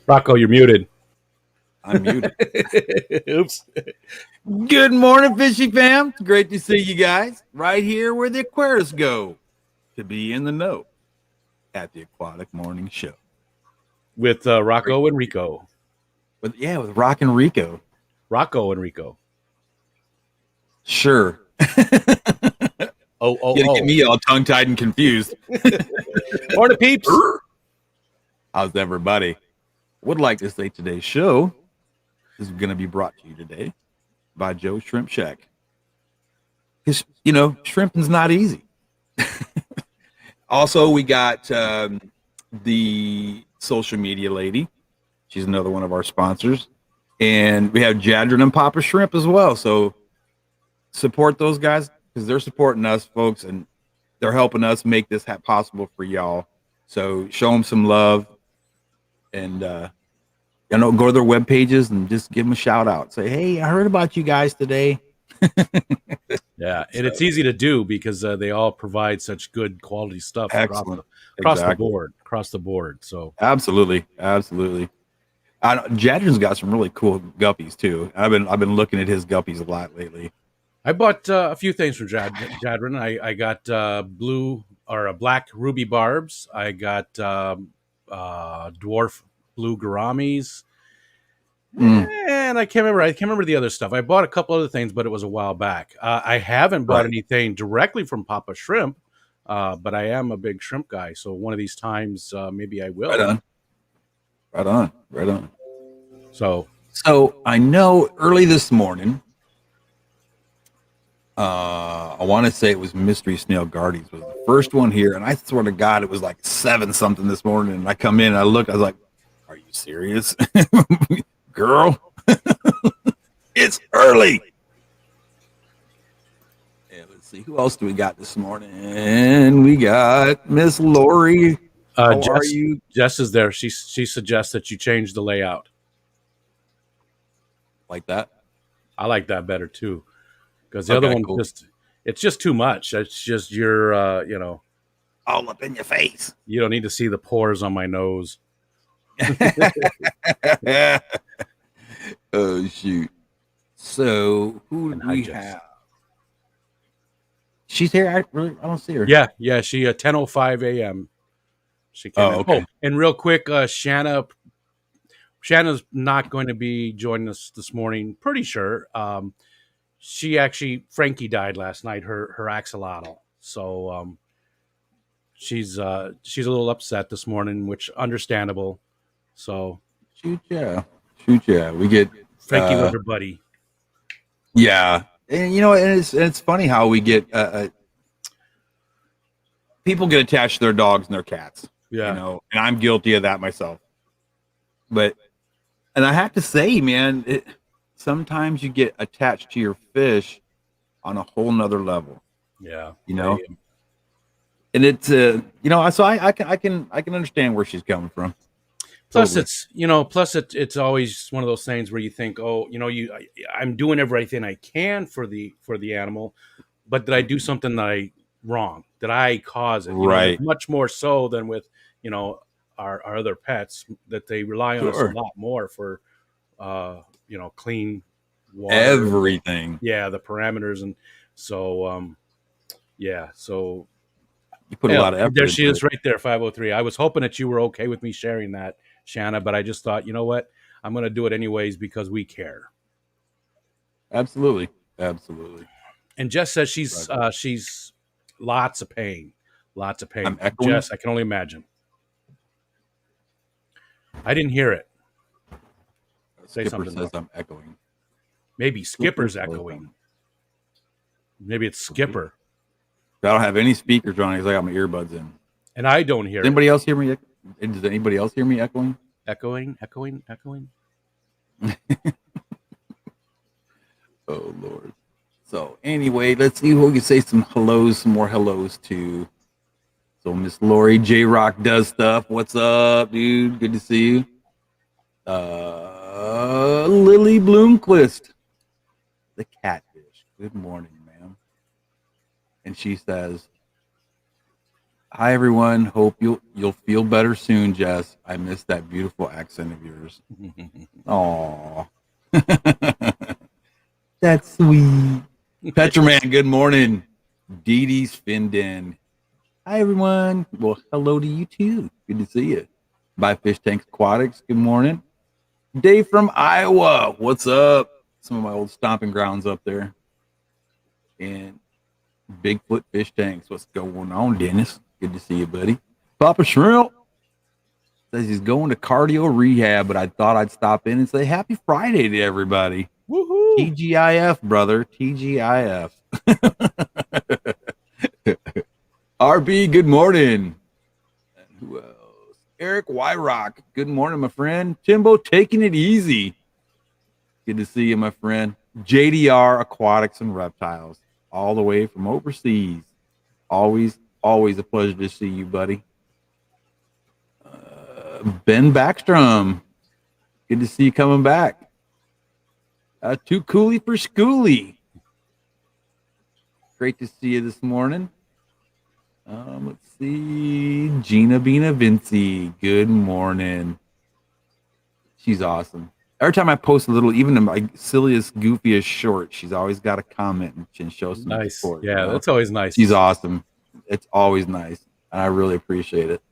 Rocko, you're muted. I'm muted. Oops. Good morning, Fishy fam. It's great to see you guys right here where the Aquarius go to be in the know at the Aquatic Morning Show. With Rocko and Rico. With Rock and Rico. Rocko and Rico. Sure. Get me all tongue-tied and confused. Morning, peeps. How's everybody? Would like to say today's show is going to be brought to you today by Joe's Shrimp Shack. Because, shrimping's not easy. Also, we got the social media lady. She's another one of our sponsors. And we have Jadrin and Papa Shrimp as well. So support those guys because they're supporting us, folks, and they're helping us make this possible for y'all. So show them some love and, go to their web pages and just give them a shout out. Say, hey, I heard about you guys today. Yeah, and it's easy to do because they all provide such good quality stuff Excellent. across the board. So absolutely. Jadrin's got some really cool guppies too. I've been looking at his guppies a lot lately. I bought a few things from Jadrin. I got black ruby barbs. I got dwarf blue gouramis. And I can't remember the other stuff. I bought a couple other things, but it was a while back. I haven't bought anything directly from Papa Shrimp, but I am a big shrimp guy. So one of these times, maybe I will. Right on. So I know early this morning, I want to say it was Mystery Snail Guardians was the first one here, and I swear to God, it was like 7 something this morning. And I come in, and I look, I was like, "Are you serious, girl? It's early." And let's see, who else do we got this morning? We got Miss Lori. How are you? Jess is there. She suggests that you change the layout. Like that? I like that better too. Because the other one it's just too much. It's just your all up in your face. You don't need to see the pores on my nose. Oh shoot. So who do we have? She's here. I don't see her. Yeah. She 10:05 a.m. She came in. Okay. Oh, and real quick, Shanna's not going to be joining us this morning. Pretty sure. Frankie died last night. Her axolotl. So she's a little upset this morning, which understandable. So shoot yeah. We get Frankie was her buddy. Yeah, and it's funny how we get people get attached to their dogs and their cats. Yeah, and I'm guilty of that myself. And I have to say, man, sometimes you get attached to your fish on a whole nother level. Yeah, and it's so I can understand where she's coming from. Plus, it's always one of those things where you think, I'm doing everything I can for the animal, but did I do something wrong? Did I cause it? Right. Much more so than with our other pets that they rely on us a lot more for clean water, everything. Yeah, the parameters, and so so you put a lot of effort. There she is, right there, 503. I was hoping that you were okay with me sharing that, Shanna, but I just thought, you know what? I'm going to do it anyways because we care. Absolutely. And Jess says she's lots of pain. I'm echoing. Jess, I can only imagine. I didn't hear it. Say Skipper something. Says I'm echoing. Maybe Skipper's echoing. Maybe it's Skipper. I don't have any speakers on because I got my earbuds in. And I don't hear. Does anybody else hear me? Does anybody else hear me echoing? Echoing. Oh Lord. So anyway, let's see who we can say some more hellos to. So Miss Lori J Rock does stuff. What's up, dude? Good to see you. Lily Bloomquist, the catfish. Good morning, ma'am. And she says, Hi everyone. Hope you'll feel better soon, Jess. I missed that beautiful accent of yours. Aw. That's sweet. Petroman, good morning. Dee Dee's Finden. Hi everyone. Well, hello to you too. Good to see you. By Fish Tank Aquatics, good morning. Dave from Iowa. What's up? Some of my old stomping grounds up there. And Bigfoot Fish Tanks. What's going on, Dennis? Good to see you, buddy. Papa Shrimp says he's going to cardio rehab, but I thought I'd stop in and say happy Friday to everybody. Woohoo! TGIF, brother. TGIF. RB, good morning. And who else? Eric Wyrock. Good morning, my friend. Timbo, taking it easy. Good to see you, my friend. JDR Aquatics and Reptiles, all the way from overseas. Always a pleasure to see you, buddy. Ben Backstrom. Good to see you coming back. Too coolie for schoolie. Great to see you this morning. Let's see. Gina Bina Vinci. Good morning. She's awesome. Every time I post a little, even in my silliest, goofiest short, she's always got a comment and show some Nice. support. Yeah, you know? That's always nice. She's awesome. It's always nice. And I really appreciate it.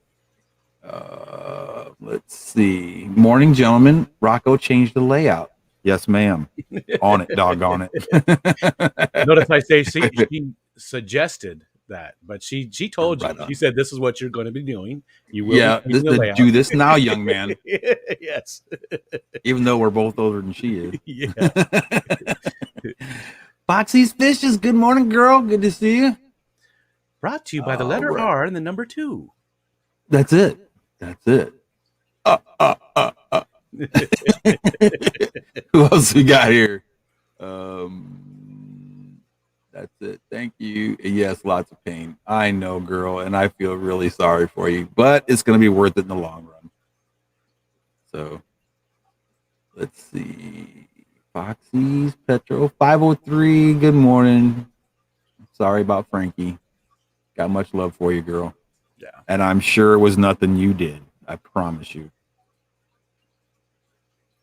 Let's see. Morning, gentlemen. Rocko changed the layout. Yes, ma'am. On it, doggone it. Notice I say she suggested that, but she told you. Right, she said this is what you're going to be doing. You will do this now, young man. Yes. Even though we're both older than she is. Yeah. Foxy's Fishes. Good morning, girl. Good to see you. Brought to you by the letter R and the number 2. That's it. That's it. Who else we got here? That's it. Thank you. Yes, lots of pain. I know, girl, and I feel really sorry for you, but it's going to be worth it in the long run. So, let's see. Foxy's Petro 503. Good morning. Sorry about Frankie. Got much love for you, girl. Yeah. And I'm sure it was nothing you did. I promise you.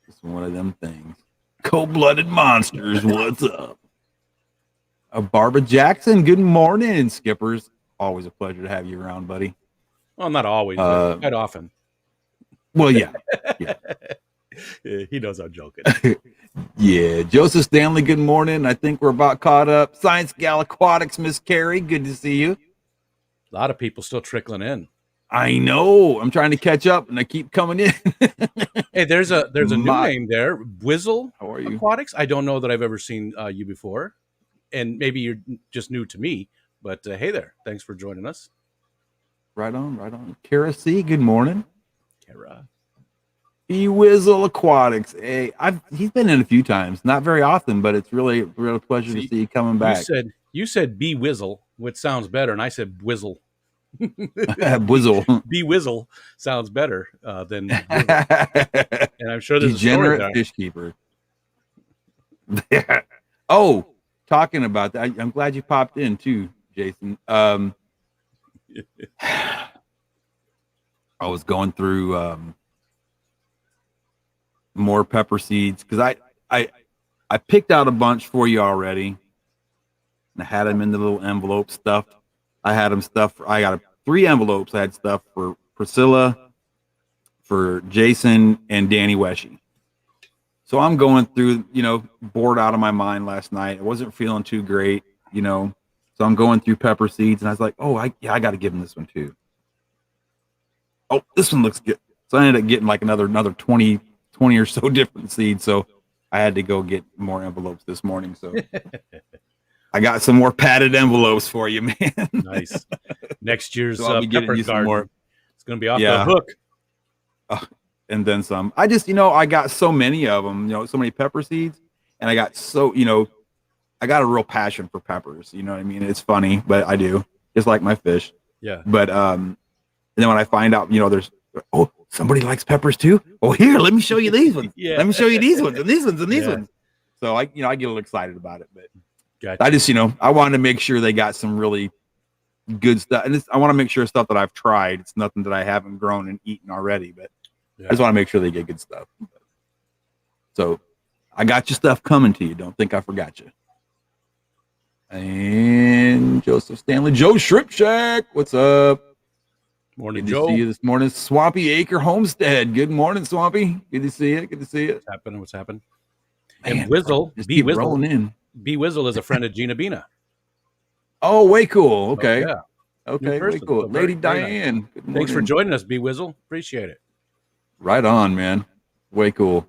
It's one of them things. Cold-blooded monsters. What's up? Barbara Jackson. Good morning, Skippers. Always a pleasure to have you around, buddy. Well, not always, but quite often. Well, yeah. He knows I'm joking. Yeah. Joseph Stanley, good morning. I think we're about caught up. Science Gal Aquatics, Miss Carrie. Good to see you. A lot of people still trickling in. I know. I'm trying to catch up, and I keep coming in. Hey, there's a new name there, Whizzle. How are you? Aquatics. I don't know that I've ever seen you before, and maybe you're just new to me. But hey there, thanks for joining us. Right on, right on. Kara C, good morning. Kara. Whizzle Aquatics. Hey, he's been in a few times, not very often, but it's really a real pleasure to see you coming back. You said Be Whizzle, which sounds better, and I said Whizzle. Whizzle. Be Whizzle sounds better than Whizzle. And I'm sure there's degenerate a story there. fish keeper. Oh, talking about that, I'm glad you popped in too, Jason. I was going through more pepper seeds because I picked out a bunch for you already, and I had them in the little envelope stuffed. I had them stuffed. I got 3 envelopes. I had stuff for Priscilla, for Jason, and Danny Weshy. So I'm going through, bored out of my mind last night. I wasn't feeling too great, So I'm going through pepper seeds, and I was like, oh, I got to give him this one too. Oh, this one looks good. So I ended up getting like another 20 or so different seeds. So I had to go get more envelopes this morning. So I got some more padded envelopes for you, man. Nice. Next year's so pepper garden. It's going to be off the hook. And then some. I just, I got so many of them, so many pepper seeds. And I got I got a real passion for peppers. You know what I mean? It's funny, but I do. Just like my fish. Yeah. But and then when I find out, there's, oh, somebody likes peppers too? Oh, here, let me show you these ones. Yeah. Let me show you these ones and these ones and these ones. So I get a little excited about it. But gotcha. I just, I wanted to make sure they got some really good stuff. And I want to make sure stuff that I've tried. It's nothing that I haven't grown and eaten already, but I just want to make sure they get good stuff. So I got your stuff coming to you. Don't think I forgot you. And Joseph Stanley, Joe Shrimp Shack, what's up? Morning, good Joe. to see you this morning. Swampy Acre Homestead. Good morning, Swampy. Good to see you. Good to see you. What's happening? Man, and Wizzle, B Wizzle in. B Wizzle is a friend of Gina Bina. Oh, way cool. Okay. Oh, yeah. Okay, way cool. So Lady Diane. Nice. Good morning. Thanks for joining us, B Wizzle. Appreciate it. Right on, man. Way cool.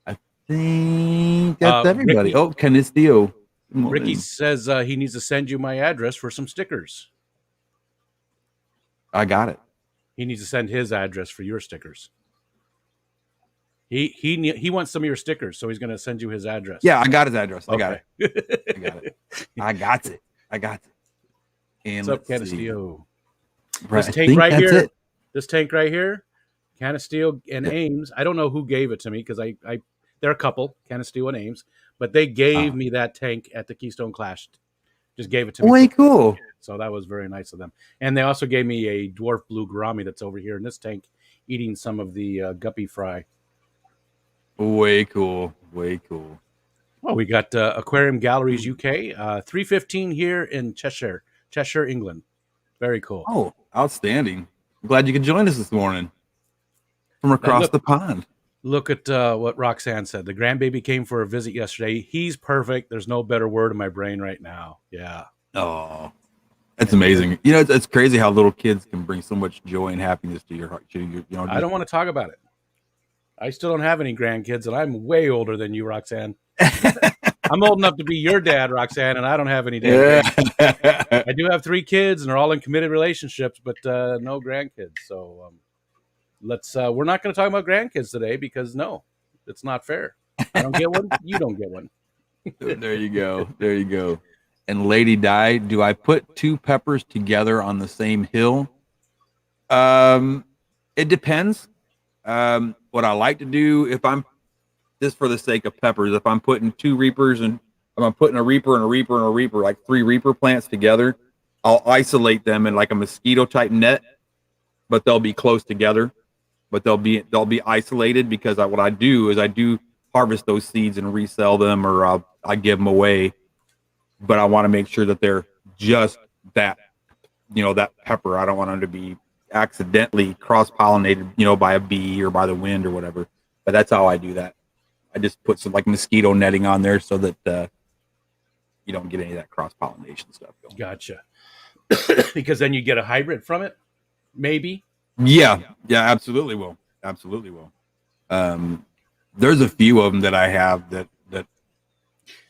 I think that's everybody. Ricky, Canistillo. Ricky says he needs to send you my address for some stickers. I got it. He needs to send his address for your stickers. He wants some of your stickers, so he's going to send you his address. Yeah, I got his address. I got it. I got it. And what's up, Canistillo? Right, this tank right here. This tank right here, Canistillo and Ames. I don't know who gave it to me because they're a couple, Canistillo and Ames, but they gave me that tank at the Keystone Clash. Just gave it to me. Way cool. So that was very nice of them. And they also gave me a dwarf blue gourami that's over here in this tank eating some of the guppy fry. Way cool. Way cool. Well, we got Aquarium Galleries UK, 315 here in Cheshire, England. Very cool. Oh, outstanding. I'm glad you could join us this morning from across the pond. Look at what Roxanne said. The grandbaby came for a visit yesterday. He's perfect. There's no better word in my brain right now. Yeah. Oh, that's amazing. You know, it's crazy how little kids can bring so much joy and happiness to your heart. I don't want to talk about it. I still don't have any grandkids, and I'm way older than you, Roxanne. I'm old enough to be your dad, Roxanne, and I don't have any dad. I do have 3 kids, and they're all in committed relationships, but no grandkids. So we're not going to talk about grandkids today because, no, it's not fair. I don't get one. You don't get one. There you go. There you go. And Lady Di, do I put 2 peppers together on the same hill? It depends. What I like to do, if I'm just for the sake of peppers, if I'm putting 2 reapers and if I'm putting a reaper and a reaper and a reaper, like 3 reaper plants together, I'll isolate them in like a mosquito type net, but they'll be close together, but they'll be isolated because what I do is I do harvest those seeds and resell them, or I give them away. But I want to make sure that they're just that, that pepper. I don't want them to be accidentally cross-pollinated, by a bee or by the wind or whatever. But that's how I do that. I just put some like mosquito netting on there so that you don't get any of that cross-pollination stuff going. Gotcha. Because then you get a hybrid from it, maybe. Yeah, absolutely will. There's a few of them that I have that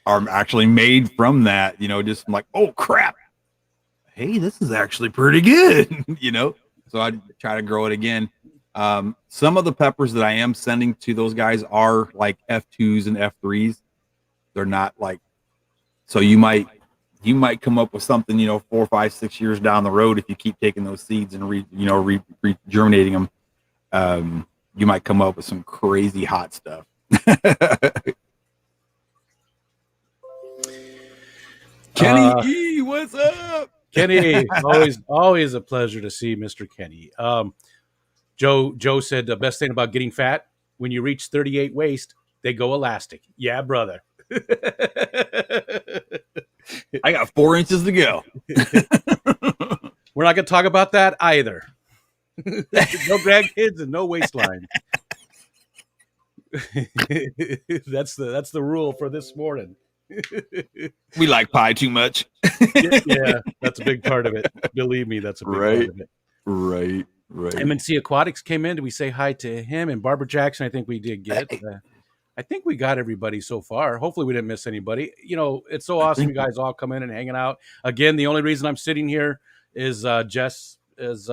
are actually made from that. Just like, oh crap, hey, this is actually pretty good. So I try to grow it again. Some of the peppers that I am sending to those guys are like F2s and F3s. They're not like, so you might come up with something, 4, 5, 6 years down the road if you keep taking those seeds and germinating them. You might come up with some crazy hot stuff. Kenny E, what's up? Kenny, always a pleasure to see Mr. Kenny. Joe said the best thing about getting fat, when you reach 38 waist, they go elastic. Yeah, brother. I got 4 inches to go. We're not going to talk about that either. No grandkids and no waistline. That's the rule for this morning. We like pie too much. Yeah, that's a big part of it. Believe me, that's a big part of it. Right. MNC Aquatics came in. Did we say hi to him? And Barbara Jackson, I think we did get. I think we got everybody so far. Hopefully we didn't miss anybody. It's so awesome you guys all come in and hanging out. Again, the only reason I'm sitting here is Jess is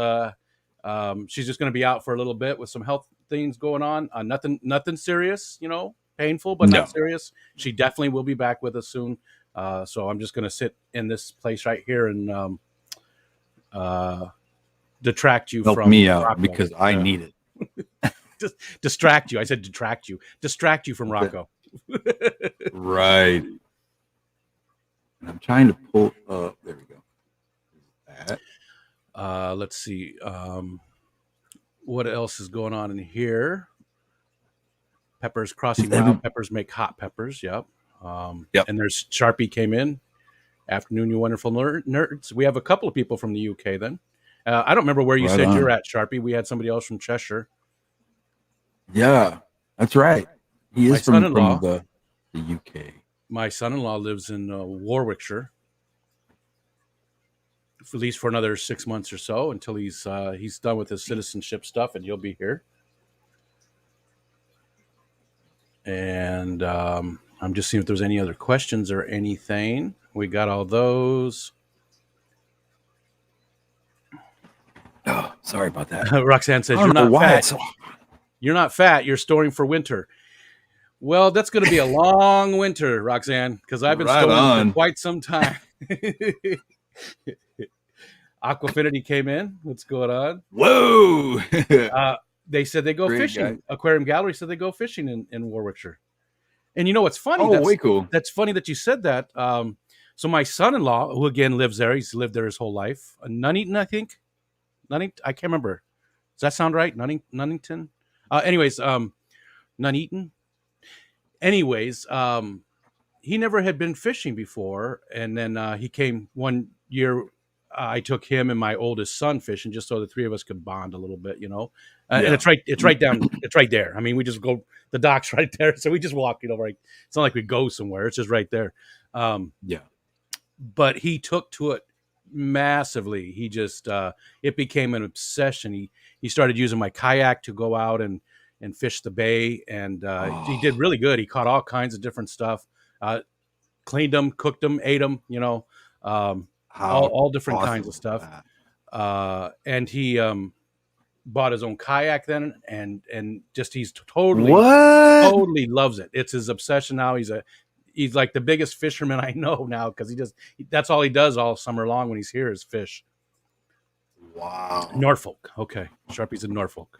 she's just going to be out for a little bit with some health things going on. Nothing serious, painful, but not serious. She definitely will be back with us soon. So I'm just going to sit in this place right here and detract you Help from me out Rocko. because I need it. Just distract you. I said detract you. Distract you from Rocko. Right. And I'm trying to pull up. There we go. Let's see. What else is going on in here? Peppers crossing wild peppers make hot peppers. Yep. Yep. And there's Sharpie came in. Afternoon, you wonderful nerds. We have a couple of people from the UK then. I don't remember where you said you're at, Sharpie. We had somebody else from Cheshire. Yeah, that's right. He is from the UK. My son-in-law lives in Warwickshire, at least for another 6 months or so until he's done with his citizenship stuff, and he'll be here. And I'm just seeing if there's any other questions or anything. We got all those. Oh, sorry about that. Roxanne says you're not fat. You're not fat. You're storing for winter. Well, that's going to be a long winter, Roxanne, because I've been storing for quite some time. Aquafinity came in. What's going on? Whoa! They said they go fishing. Aquarium Gallery said they go fishing in Warwickshire. And you know what's funny? Oh, way cool. That's funny that you said that. So my son-in-law, who again lives there, he's lived there his whole life. Nuneaton, I think. Nuneaton, I can't remember. Does that sound right? Nuneaton? Anyways, Nuneaton. Anyways, he never had been fishing before, and then he came one year. I took him and my oldest son fishing just so the three of us could bond a little bit, you know. And it's right down, it's right there. I mean, we just go, the dock's right there, so we just walk, you know. Right, it's not like we go somewhere; it's just right there. But he took to it massively. He just it became an obsession. He started using my kayak to go out and fish the bay, and he did really good. He caught all kinds of different stuff, cleaned them, cooked them, ate them, you know, all different kinds of stuff. And he bought his own kayak then, and just he's totally loves it. It's his obsession now. He's like the biggest fisherman I know now, because that's all he does all summer long when he's here is fish. Wow. Norfolk. Okay. Sharpie's in Norfolk.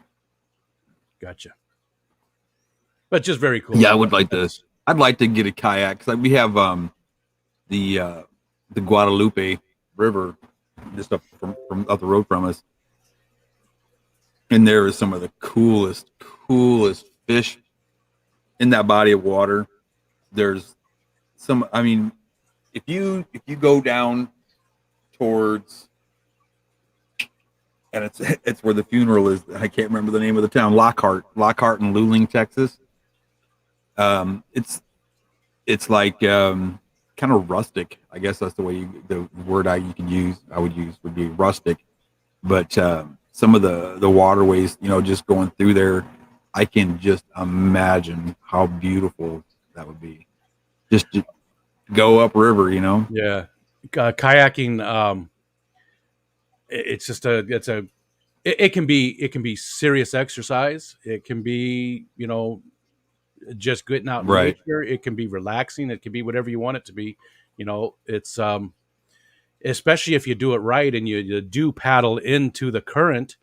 Gotcha. But just very cool. Yeah, I'd like to get a kayak, because we have the Guadalupe River just up up the road from us, and there is some of the coolest fish in that body of water. There's some, I mean, if you go down towards, and it's where the funeral is. I can't remember the name of the town. Lockhart in Luling, Texas. It's like kind of rustic. I guess that's the word I would use would be rustic. But some of the waterways, you know, just going through there, I can just imagine how beautiful that would be. Just to go upriver, you know. Yeah, kayaking. It can be serious exercise. It can be, you know, just getting out in nature. It can be relaxing. It can be whatever you want it to be. You know, it's especially if you do it right and you do paddle into the current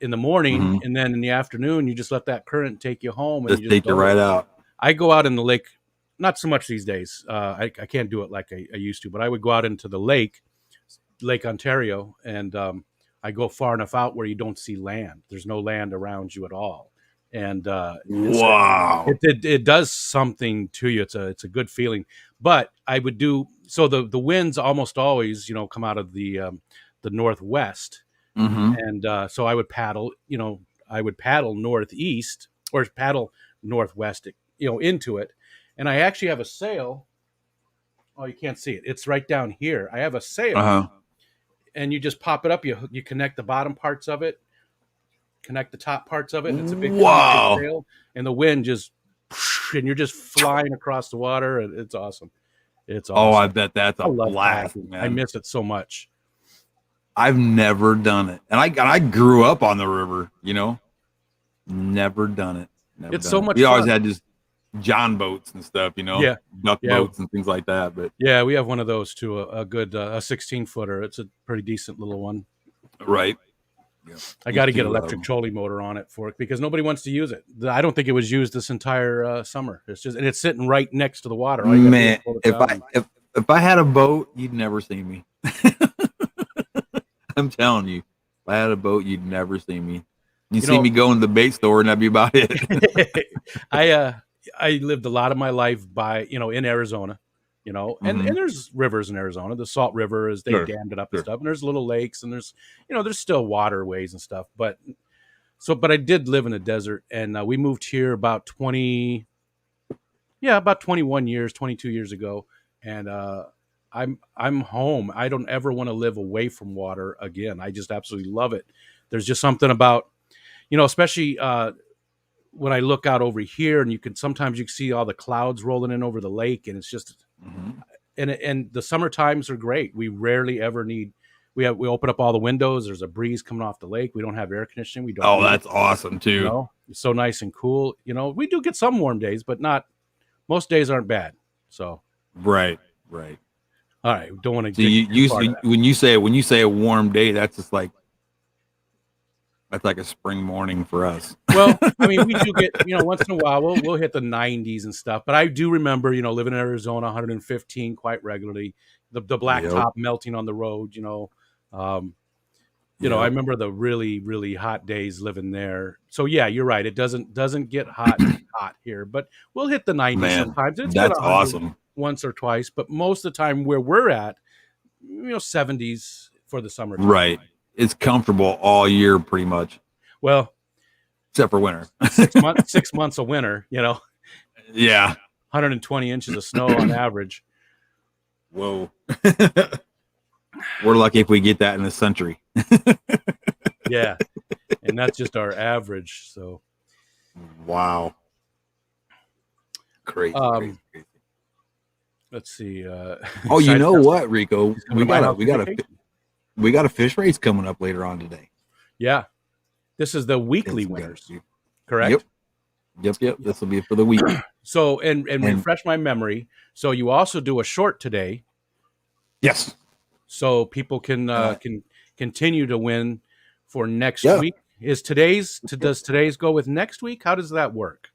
in the morning, and then in the afternoon you just let that current take you home and you just take you right out. I go out in the lake, not so much these days. I can't do it like I used to, but I would go out into the Lake Ontario, and I go far enough out where you don't see land. There's no land around you at all. And wow, it does something to you. It's a good feeling. But I would do so. The winds almost always, you know, come out of the northwest, and so I would paddle. You know, I would paddle northeast or paddle northwest, you know, into it. And I actually have a sail. Oh, you can't see it. It's right down here. I have a sail, and you just pop it up. You connect the bottom parts of it. Connect the top parts of it, and it's a big sail, and the wind just, and you're just flying across the water, and it's awesome. It's awesome. Oh, I bet that's a blast, man. I miss it so much. I've never done it, and I grew up on the river, you know. Never done it. It's so much. We always had just John boats and stuff, you know, duck boats and things like that. But yeah, we have one of those too, a good 16-footer. It's a pretty decent little one. Right. Yeah. I got to get electric trolling motor on it for it because nobody wants to use it. I don't think it was used this entire summer. It's just, and it's sitting right next to the water. Man, if I had a boat, you'd never see me. I'm telling you, If I had a boat, you'd never see me. You You see know, me go in the bait store, and that'd be about it. I lived a lot of my life in Arizona, and Mhm. there's rivers in Arizona. The Salt River is they Sure, dammed it up and sure. stuff, and there's little lakes and there's still waterways and stuff. But I did live in the desert, and we moved here about 21 years, 22 years ago, and I'm home. I don't ever want to live away from water again. I just absolutely love it. There's just something about especially when I look out over here, and sometimes you can see all the clouds rolling in over the lake, and it's just Mhm. and the summer times are great. We rarely ever need. We open up all the windows. There's a breeze coming off the lake. We don't have air conditioning. We don't Oh, need it. that's awesome too. It's so nice and cool. We do get some warm days, but not most days aren't bad. So, Right, right. all right, don't want to So get too you far to that. when you say a warm day, that's just like that's like a spring morning for us. Well, I mean, we do get, once in a while we'll hit the 90s and stuff. But I do remember, living in Arizona, 115 quite regularly, the black Yep. top melting on the road. Um, I Yep. remember the really really hot days living there. So yeah, you're right. It doesn't get hot here, but we'll hit the 90s Man, sometimes. It's been that's 100 awesome. once or twice, but most of the time where we're at, 70s for the summertime. Right. It's comfortable all year pretty much, Well, except for winter. 6 months of winter, Yeah. 120 inches of snow on average. Whoa. We're lucky if we get that in this century. Yeah, and that's just our average. So, Wow. Crazy, Um, crazy. let's see. Oh, you know Sidestep- what, Rico? He's coming to my house for vacation. We got a fish race coming up later on today. Yeah, this is the weekly Yes, we got winners, it. correct? Yep. This will be for the week. So, and refresh my memory. So, you also do a short today, Yes. so people can continue to win for next Yeah. week. Does today's go with next week? How does that work?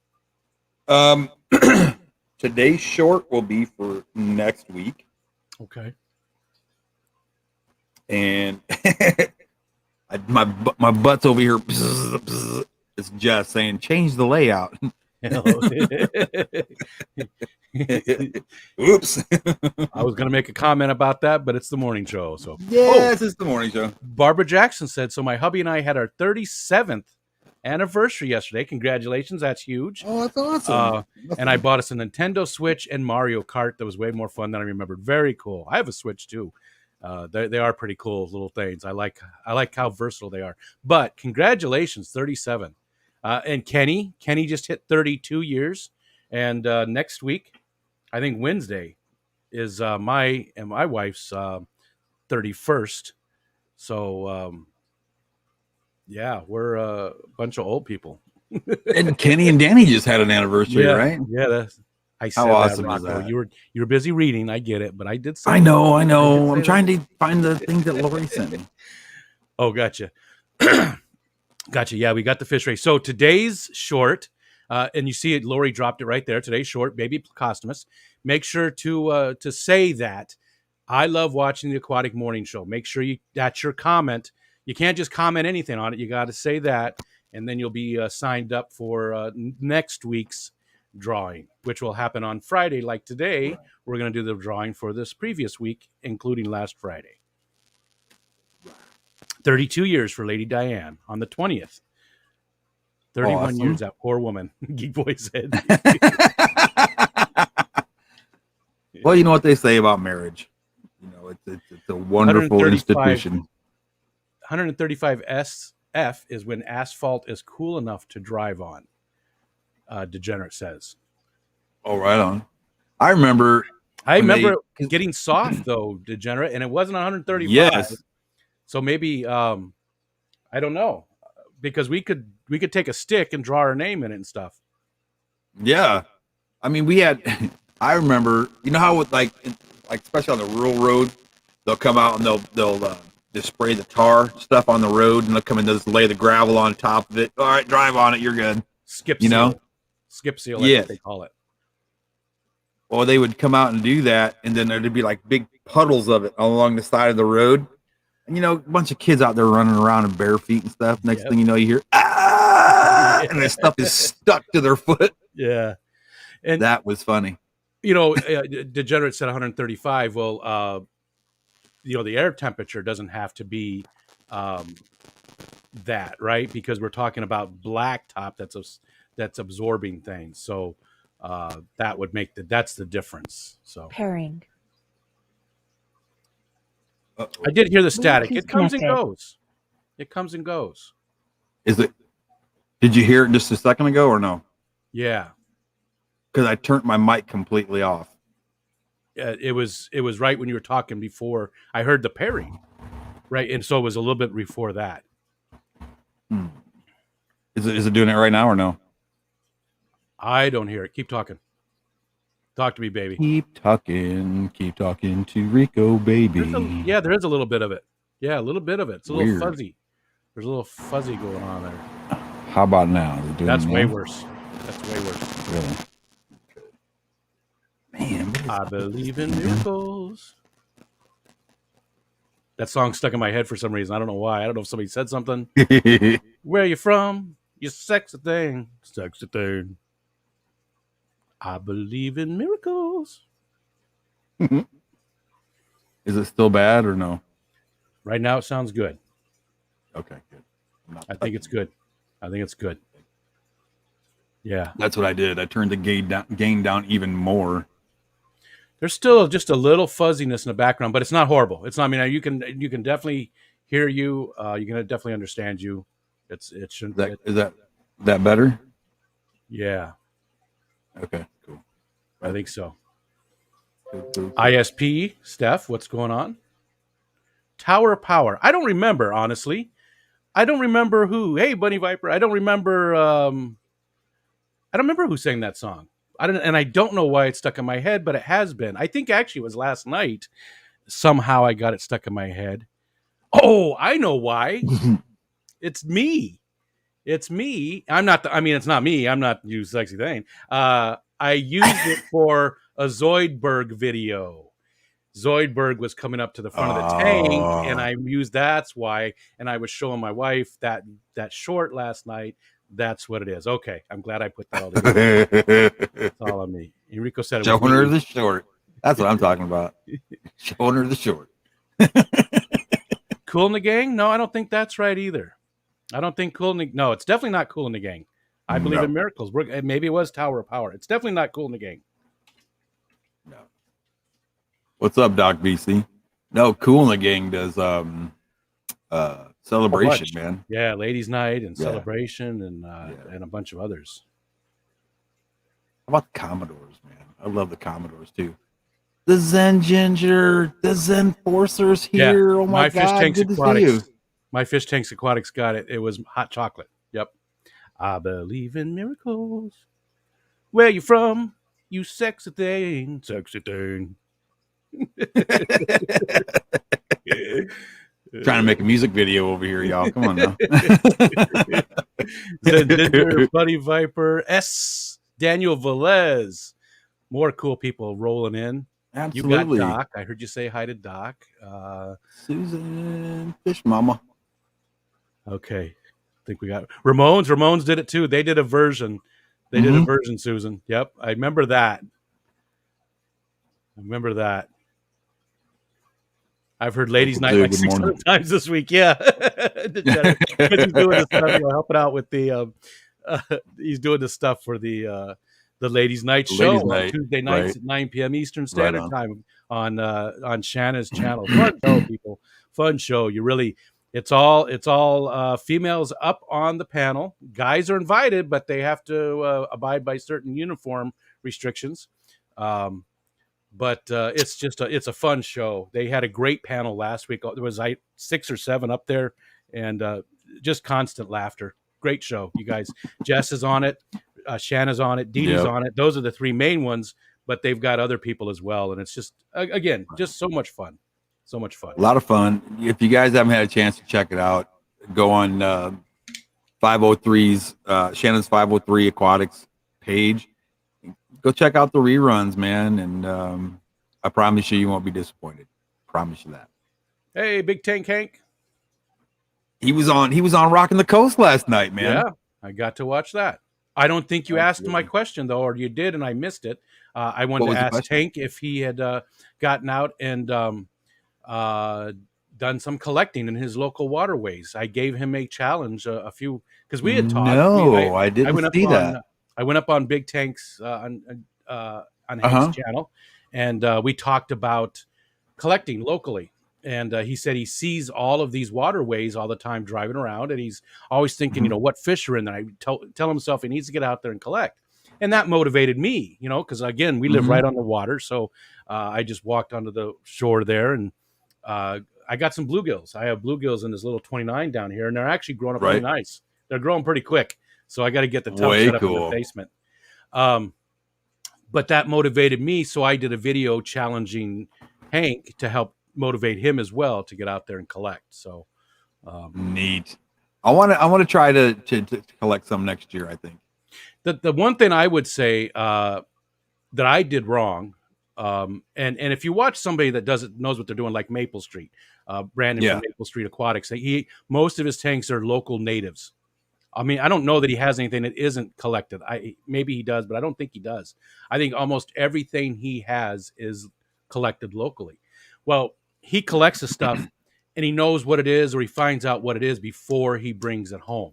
Today's short will be for next week. Okay. And my butt's over here. It's just saying change the layout. Oops. I was going to make a comment about that, but it's the morning show. So Yes, it's the morning show. Barbara Jackson said, so my hubby and I had our 37th anniversary yesterday. Congratulations. That's huge. Oh, that's awesome. And I bought us a Nintendo Switch and Mario Kart. That was way more fun than I remembered. Very cool. I have a Switch too. They are pretty cool little things. I like how versatile they are. But congratulations, 37. And Kenny just hit 32 years. And next week, I think Wednesday, is my and my wife's 31st. So yeah, we're a bunch of old people. And Kenny and Danny just had an anniversary, right? Yeah, I said How awesome that, is Rocko. that? You were busy reading. I get it, but I did say I know. I did I'm say trying to find the things that Lori sent me. Oh, gotcha. Gotcha. Yeah, we got the fish race. So today's short, and you see it, Lori dropped it right there. Today's short, Baby Placostomus. Make sure to say that. I love watching the Aquatic Morning Show. Make sure that's your comment. You can't just comment anything on it. You got to say that, and then you'll be signed up for next week's drawing, which will happen on Friday. Like today, we're going to do the drawing for this previous week, including last Friday. 32 years for Lady Diane on the 20th. 31 Awesome. years, that poor woman. Geek Boy said. Well, you know what they say about marriage. You know, it's a wonderful institution. 135 SF is when asphalt is cool enough to drive on. Degenerate says. Oh, right on. I remember it getting soft though, Degenerate, and it wasn't 135. Yes. So maybe I don't know, because we could take a stick and draw our name in it and stuff. Yeah. I mean, I remember, you know how with like especially on the rural road, they'll come out and they'll just spray the tar stuff on the road, and they'll come and just lay the gravel on top of it. All right, drive on it, you're good. Skip seal. Skip seal, that's what they call it. Well, they would come out and do that, and then there'd be like big puddles of it along the side of the road. you know, a bunch of kids out there running around in bare feet and stuff. Next Yep. thing you know, you hear ah, and the stuff is stuck to their foot. Yeah. And that was funny. You know, Degenerate said 135. Well, you know, the air temperature doesn't have to be that, right? Because we're talking about blacktop that's absorbing things. So that would make that's the difference. So Pairing. I did hear the static. Bluetooth It comes and connected. goes. It comes and goes. Is it? Did you hear it just a second ago or no? Yeah. Because I turned my mic completely off. It was right when you were talking before. I heard the pairing, right, and so it was a little bit before that. Is it doing it right now or no? I don't hear it. Keep talking. Talk to me, baby. Keep talking to Rico, baby. There is a little bit of it. Yeah, a little bit of it. It's a Weird. little fuzzy. There's a little fuzzy going on there. How about now? Is it doing That's it way now? worse. That's way worse. Really? Man, I believe in miracles. That song stuck in my head for some reason. I don't know why. I don't know if somebody said something. Where you from? You sexy thing. Sexy thing. I believe in miracles. Is it still bad or no? Right now it sounds good. Okay, good. I think it's good. I think it's good. Yeah. That's what I did. I turned the gain down even more. There's still just a little fuzziness in the background, but it's not horrible. It's not. I mean, you can definitely hear you. You can definitely understand you. It shouldn't. Is that better? Yeah. Okay, cool. I think so. Cool. ISP, Steph, what's going on? Tower of Power. I don't remember, honestly. I don't remember who. Hey, Bunny Viper. I don't remember. I don't remember who sang that song. I don't know why it's stuck in my head, but it has been. I think actually it was last night. Somehow I got it stuck in my head. Oh, I know why. It's me. It's me. I'm not. It's not me. I'm not you sexy thing. I used it for a Zoidberg video. Zoidberg was coming up to the front of the tank, and I used that's why. And I was showing my wife that short last night. That's what it is. Okay, I'm glad I put that all together. That's all on me. Enrico said it was showing her the short. That's what I'm talking about. Showing her the short. Cool in the Gang? No, I don't think that's right either. I don't think Cool in the No, it's definitely not Cool in the Gang. I believe in miracles. Maybe it was Tower of Power. It's definitely not Cool in the Gang. No. What's up, Doc BC? No, Cool in the Gang does Celebration, man. Yeah, Ladies' Night and Celebration and a bunch of others. How about the Commodores, man? I love the Commodores too. The Zen Ginger, the Zen Forcers here. Oh my God, Fish Tanks good Aquatics. to see you. My Fish Tanks Aquatics got it. It was hot chocolate. Yep. I believe in miracles. Where you from? You sexy thing. Sexy thing. Trying to make a music video over here, y'all. Come on now. Buddy Viper, S. Daniel Velez. More cool people rolling in. Absolutely. You got Doc. I heard you say hi to Doc. Susan Fish Mama. Okay. I think we got Ramones. Ramones did it too. They did a version. They did a version, Susan. Yep. I remember that. I've heard Ladies' Night like 600 times this week. Yeah. He's doing this stuff, helping out with the he's doing this stuff for the Ladies' Night show on Tuesday nights at 9 p.m. Eastern Standard Time on Shanna's channel. Fun show, people. Fun show. It's all females up on the panel. Guys are invited, but they have to abide by certain uniform restrictions. But it's a fun show. They had a great panel last week. There was 6 or 7 up there, and just constant laughter. Great show, you guys. Jess is on it. Shanna's on it. Dee Dee's on it. Those are the 3 main ones, but they've got other people as well. And it's just, again, just so much fun. So much fun. A lot of fun. If you guys haven't had a chance to check it out, go on 503's Shannon's 503 Aquatics page. Go check out the reruns, man. And I promise you won't be disappointed. Promise you that. Hey, Big Tank Hank. He was on Rocking the Coast last night, man. Yeah, I got to watch that. I don't think you asked my Absolutely. question though, or you did, and I missed it. I wanted What to was the ask question? Hank if he had gotten out and uh, done some collecting in his local waterways. I gave him a challenge, a few, because we had talked. No, I I didn't went up see on that. I went up on Big Tank's on Hank's Uh-huh. channel, and we talked about collecting locally. And he said he sees all of these waterways all the time driving around, and he's always thinking, Mhm. what fish are in there. I tell himself he needs to get out there and collect, and that motivated me, because again, we live Mhm. right on the water, so I just walked onto the shore there, and I got some bluegills. I have bluegills in this little 29 down here, and they're actually growing up really Right. nice. They're growing pretty quick, so I got to get the tub Way set up in the cool. basement. Um, but that motivated me, so I did a video challenging Hank to help motivate him as well to get out there and collect. So Neat. I want to try to collect some next year, I think. the one thing I would say that I did wrong, and if you watch somebody that knows what they're doing, like Maple Street, Brandon from Yeah. Maple Street Aquatics, most of his tanks are local natives. I mean, I don't know that he has anything that isn't collected. Maybe he does, but I don't think he does. I think almost everything he has is collected locally. Well, he collects the stuff and he knows what it is, or he finds out what it is before he brings it home.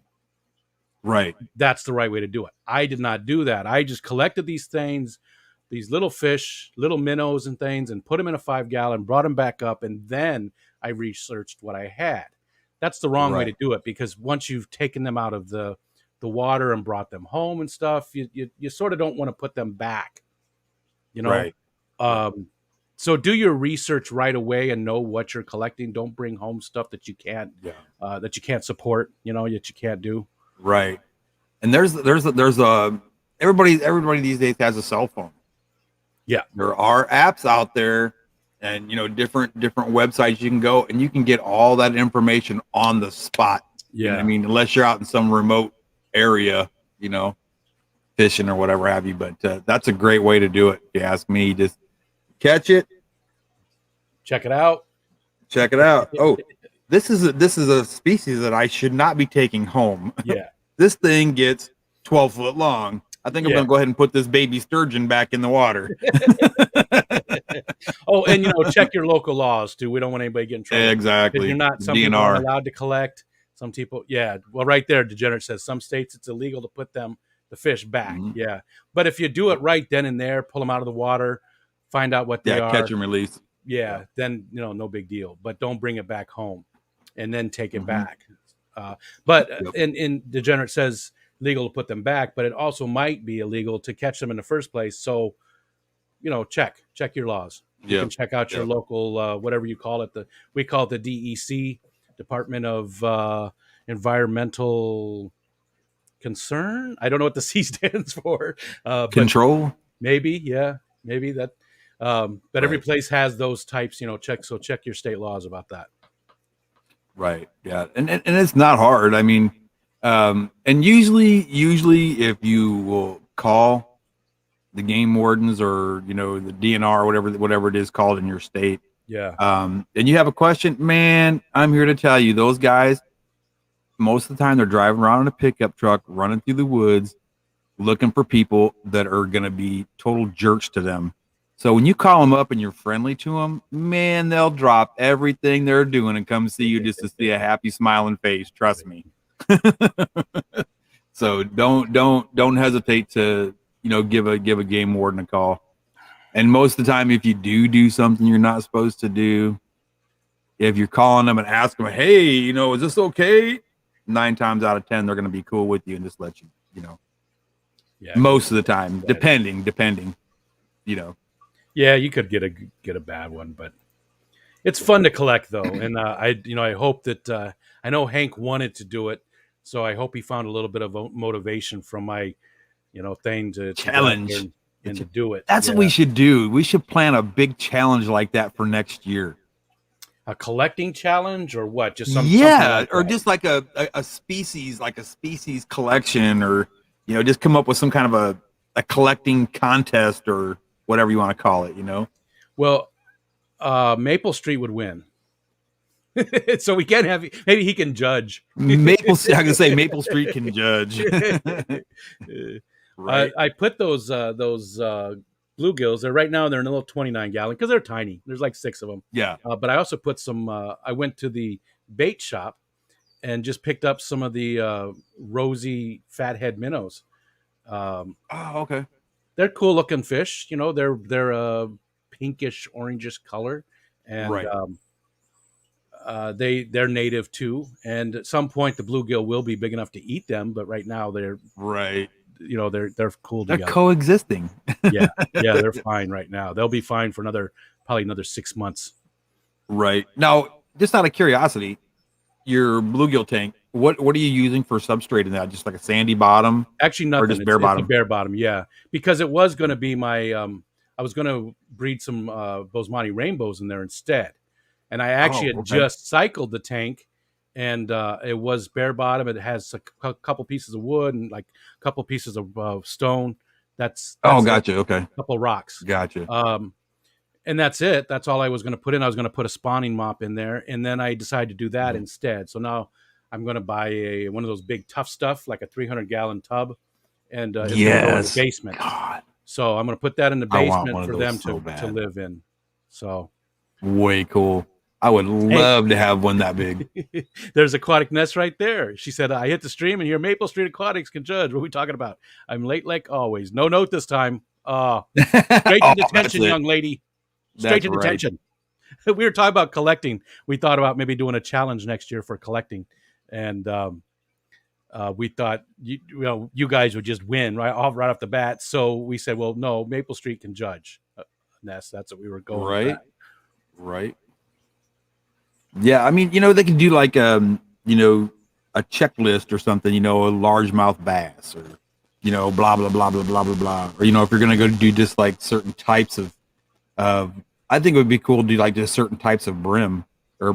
Right. That's the right way to do it. I did not do that. I just collected these things, these little fish, little minnows and things, and put them in a 5 gallon, brought them back up, and then I researched what I had. That's the wrong way to Right. do it, because once you've taken them out of the water and brought them home and stuff, you sort of don't want to put them back, you know. Right. Right. Um, so do your research right away and know what you're collecting. Don't bring home stuff Yeah. that you can't support, that you can't do. Right. And there's everybody these days has a cell phone. Yeah, There are apps out there, and different websites you can go and you can get all that information on the spot. You know what I yeah. mean? Unless you're out in some remote area, you know, fishing or whatever have you. But that's a great way to do it. If you ask me, just catch it, Check it out. check it out. Oh, this is a species that I should not be taking home. Yeah. This thing gets 12 foot long. I think I'm Yeah. going to go ahead and put this baby sturgeon back in the water. Oh, and check your local laws too. We don't want anybody getting in trouble, because you're Exactly. not. Some people aren't DNR. allowed to collect. Some people, yeah. Well, right there, Degenerate says some states it's illegal to put the fish back. Mhm. Yeah, but if you do it right then and there, pull them out of the water, find out what they Yeah, catch are. and release. Yeah. Yeah, then no big deal. But don't bring it back home, and then take it Mm-hmm. back. But Yep. in Degenerate says legal to put them back, but it also might be illegal to catch them in the first place. So check your laws. You can Yep. check out your Yep. local whatever you call it. We call it the DEC, Department of Environmental Concern. I don't know what the C stands for, but Control. maybe, yeah, maybe that. But every Right. place has those types. Check your state laws about that. Right. Yeah. And it's not hard. I mean, and usually if you will call the game wardens or the DNR or whatever it is called in your state, Yeah, and you have a question, man, I'm here to tell you those guys, most of the time they're driving around in a pickup truck, running through the woods, looking for people that are going to be total jerks to them. So when you call them up and you're friendly to them, man, they'll drop everything they're doing and come see you just to see a happy smiling face. Trust me. So don't hesitate to give a game warden a call. And most of the time, if you do something you're not supposed to do, if you're calling them and asking them, hey, is this okay? 9 times out of 10, they're going to be cool with you and just let you, yeah. most of the time, depending. Yeah, you could get a bad one, but it's fun to collect though. And I hope that I know Hank wanted to do it, so I hope he found a little bit of motivation from my thing to get out there Challenge. and to do it. That's Yeah. what we should do. We should plan a big challenge like that for next year. A collecting challenge or what? Just something like or that. just like a species, collection, or just come up with some kind of a collecting contest or whatever you want to call it. Well, Maple Street would win. So we can have, maybe he can judge. I can say Maple Street can judge. Right. I put those bluegills. They're right now they're in a little 29-gallon because they're tiny. There's like 6 of them. Yeah. But I also put some. I went to the bait shop and just picked up some of the rosy fathead minnows. Oh, okay. They're cool looking fish. You know, they're a pinkish orangish color, and Right. they're native too. And at some point, the bluegill will be big enough to eat them. But right now, they're Right. they're cool They're together. coexisting. Yeah, they're fine right now. They'll be fine for probably another 6 months. Right. Now, just out of curiosity, your bluegill tank, what are you using for substrate in that? Just like a sandy bottom? Actually, nothing. Or just bare bottom? It's a bare bottom, yeah. Because it was going to be my, I was going to breed some Bosemani rainbows in there instead. And I actually had just cycled the tank, and it was bare bottom. It has a couple pieces of wood and like a couple pieces of stone. That's gotcha. Okay. A couple rocks. Gotcha. And that's it. That's all I was going to put in. I was going to put a spawning mop in there, and then I decided to do that instead. So now I'm going to buy one of those big tough stuff, like a 300-gallon tub, and it's going to go in the basement. God. So I'm going to put that in the basement for them to live in. So way cool. I would love to have one that big. There's Aquatic Nest right there. She said, I hit the stream and your Maple Street Aquatics can judge. What are we talking about? I'm late like always. No note this time. Straight to detention, young lady. Straight to detention. We were talking about collecting. We thought about maybe doing a challenge next year for collecting. And we thought, you guys would just win right off the bat. So we said, well, no, Maple Street can judge. That's what we were going with. Right. Yeah, I mean, they can do like a checklist or something, a largemouth bass or, blah, blah, blah, blah, blah, blah, blah. Or, if you're going to go do just like certain types of, I think it would be cool to do like just certain types of brim or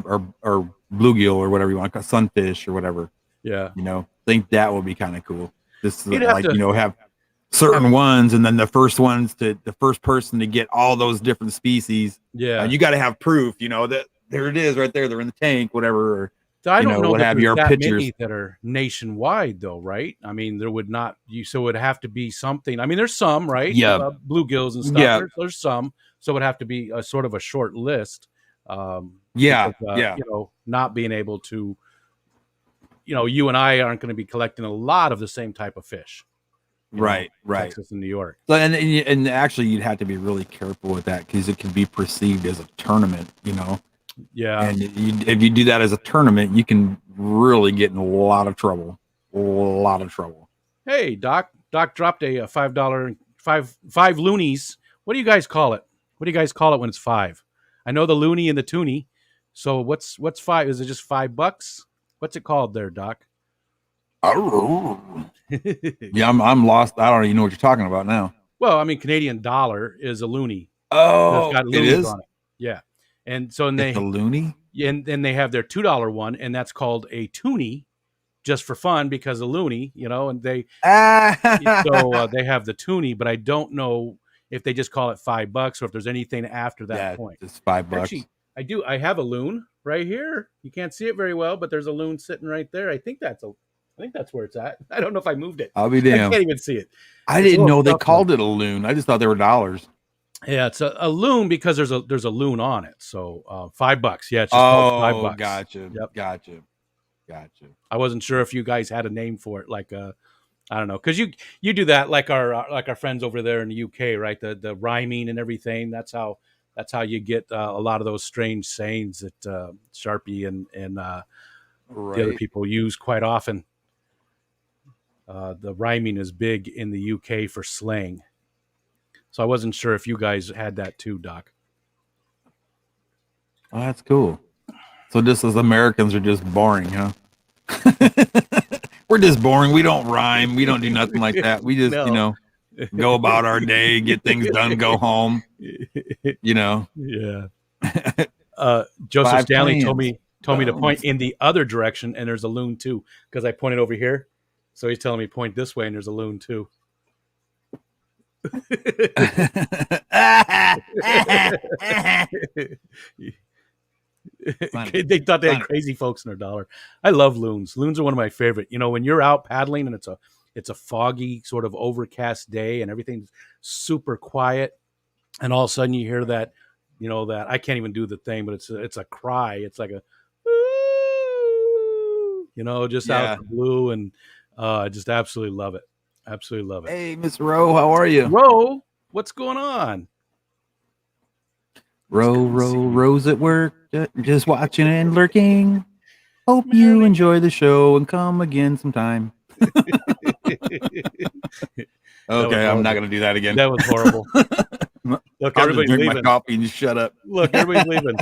bluegill or whatever you want, sunfish or whatever. Yeah. I think that would be kind of cool. Just like, have certain ones, and then the first person to get all those different species. Yeah. You got to have proof, that there it is right there. They're in the tank, whatever. Or, I don't know what have your pictures many that are nationwide though, right? I mean, there would not so it would have to be something. I mean, there's some, right? Yeah. Bluegills and stuff. Yeah. There's some. So it would have to be a sort of a short list. Because, not being able to, you and I aren't going to be collecting a lot of the same type of fish. Right. Texas and New York. So, and actually you'd have to be really careful with that because it can be perceived as a tournament, Yeah. And if you do that as a tournament, you can really get in a lot of trouble. Hey, Doc dropped a $5 five loonies. What do you guys call it? What do you guys call it when it's 5? I know the loony and the toonie. So what's 5? Is it just $5? What's it called there, Doc? Yeah, I'm lost. I don't even know what you're talking about now. Well, I mean, Canadian dollar is a loony. Oh, it's got it is on it. Yeah, and so the loony, and then they have their $2 one, and that's called a toonie, just for fun because a loony, and they so they have the toonie, but I don't know if they just call it $5 or if there's anything after that point. It's $5. Actually, I have a loon right here. You can't see it very well, but there's a loon sitting right there. I think that's where it's at. I don't know if I moved it. I'll be damned. I can't even see it. I didn't know they called it a loon. I just thought they were dollars. Yeah, it's a loon because there's a loon on it. So $5. Yeah, it's just called $5. Gotcha. Yep. Gotcha. I wasn't sure if you guys had a name for it, like I don't know, because you do that like our friends over there in the UK, right? The rhyming and everything. That's how you get a lot of those strange sayings that Sharpie and the other people use quite often. The rhyming is big in the UK for slang. So I wasn't sure if you guys had that too, Doc. Oh, that's cool. So just as Americans are just boring, huh? We're just boring. We don't rhyme. We don't do nothing like that. We just, go about our day, get things done, go home. Yeah. Joseph Stanley told me to point in the other direction, and there's a loon too, because I pointed over here. So he's telling me point this way, and there's a loon too. They thought they had crazy folks in their dollar. I love loons. Loons are one of my favorite. When you're out paddling and it's a foggy, sort of overcast day and everything's super quiet, and all of a sudden you hear that, that I can't even do the thing, but it's a cry. It's like a, just out the blue, and I just absolutely love it. Absolutely love it. Hey, Miss Rowe, how are you? Rowe, what's going on? Rowe's at work, just watching and lurking. Hope you enjoy the show and come again sometime. Okay, I'm not going to do that again. That was horrible. Look, everybody's leaving. My coffee and just shut up. Look, everybody's leaving.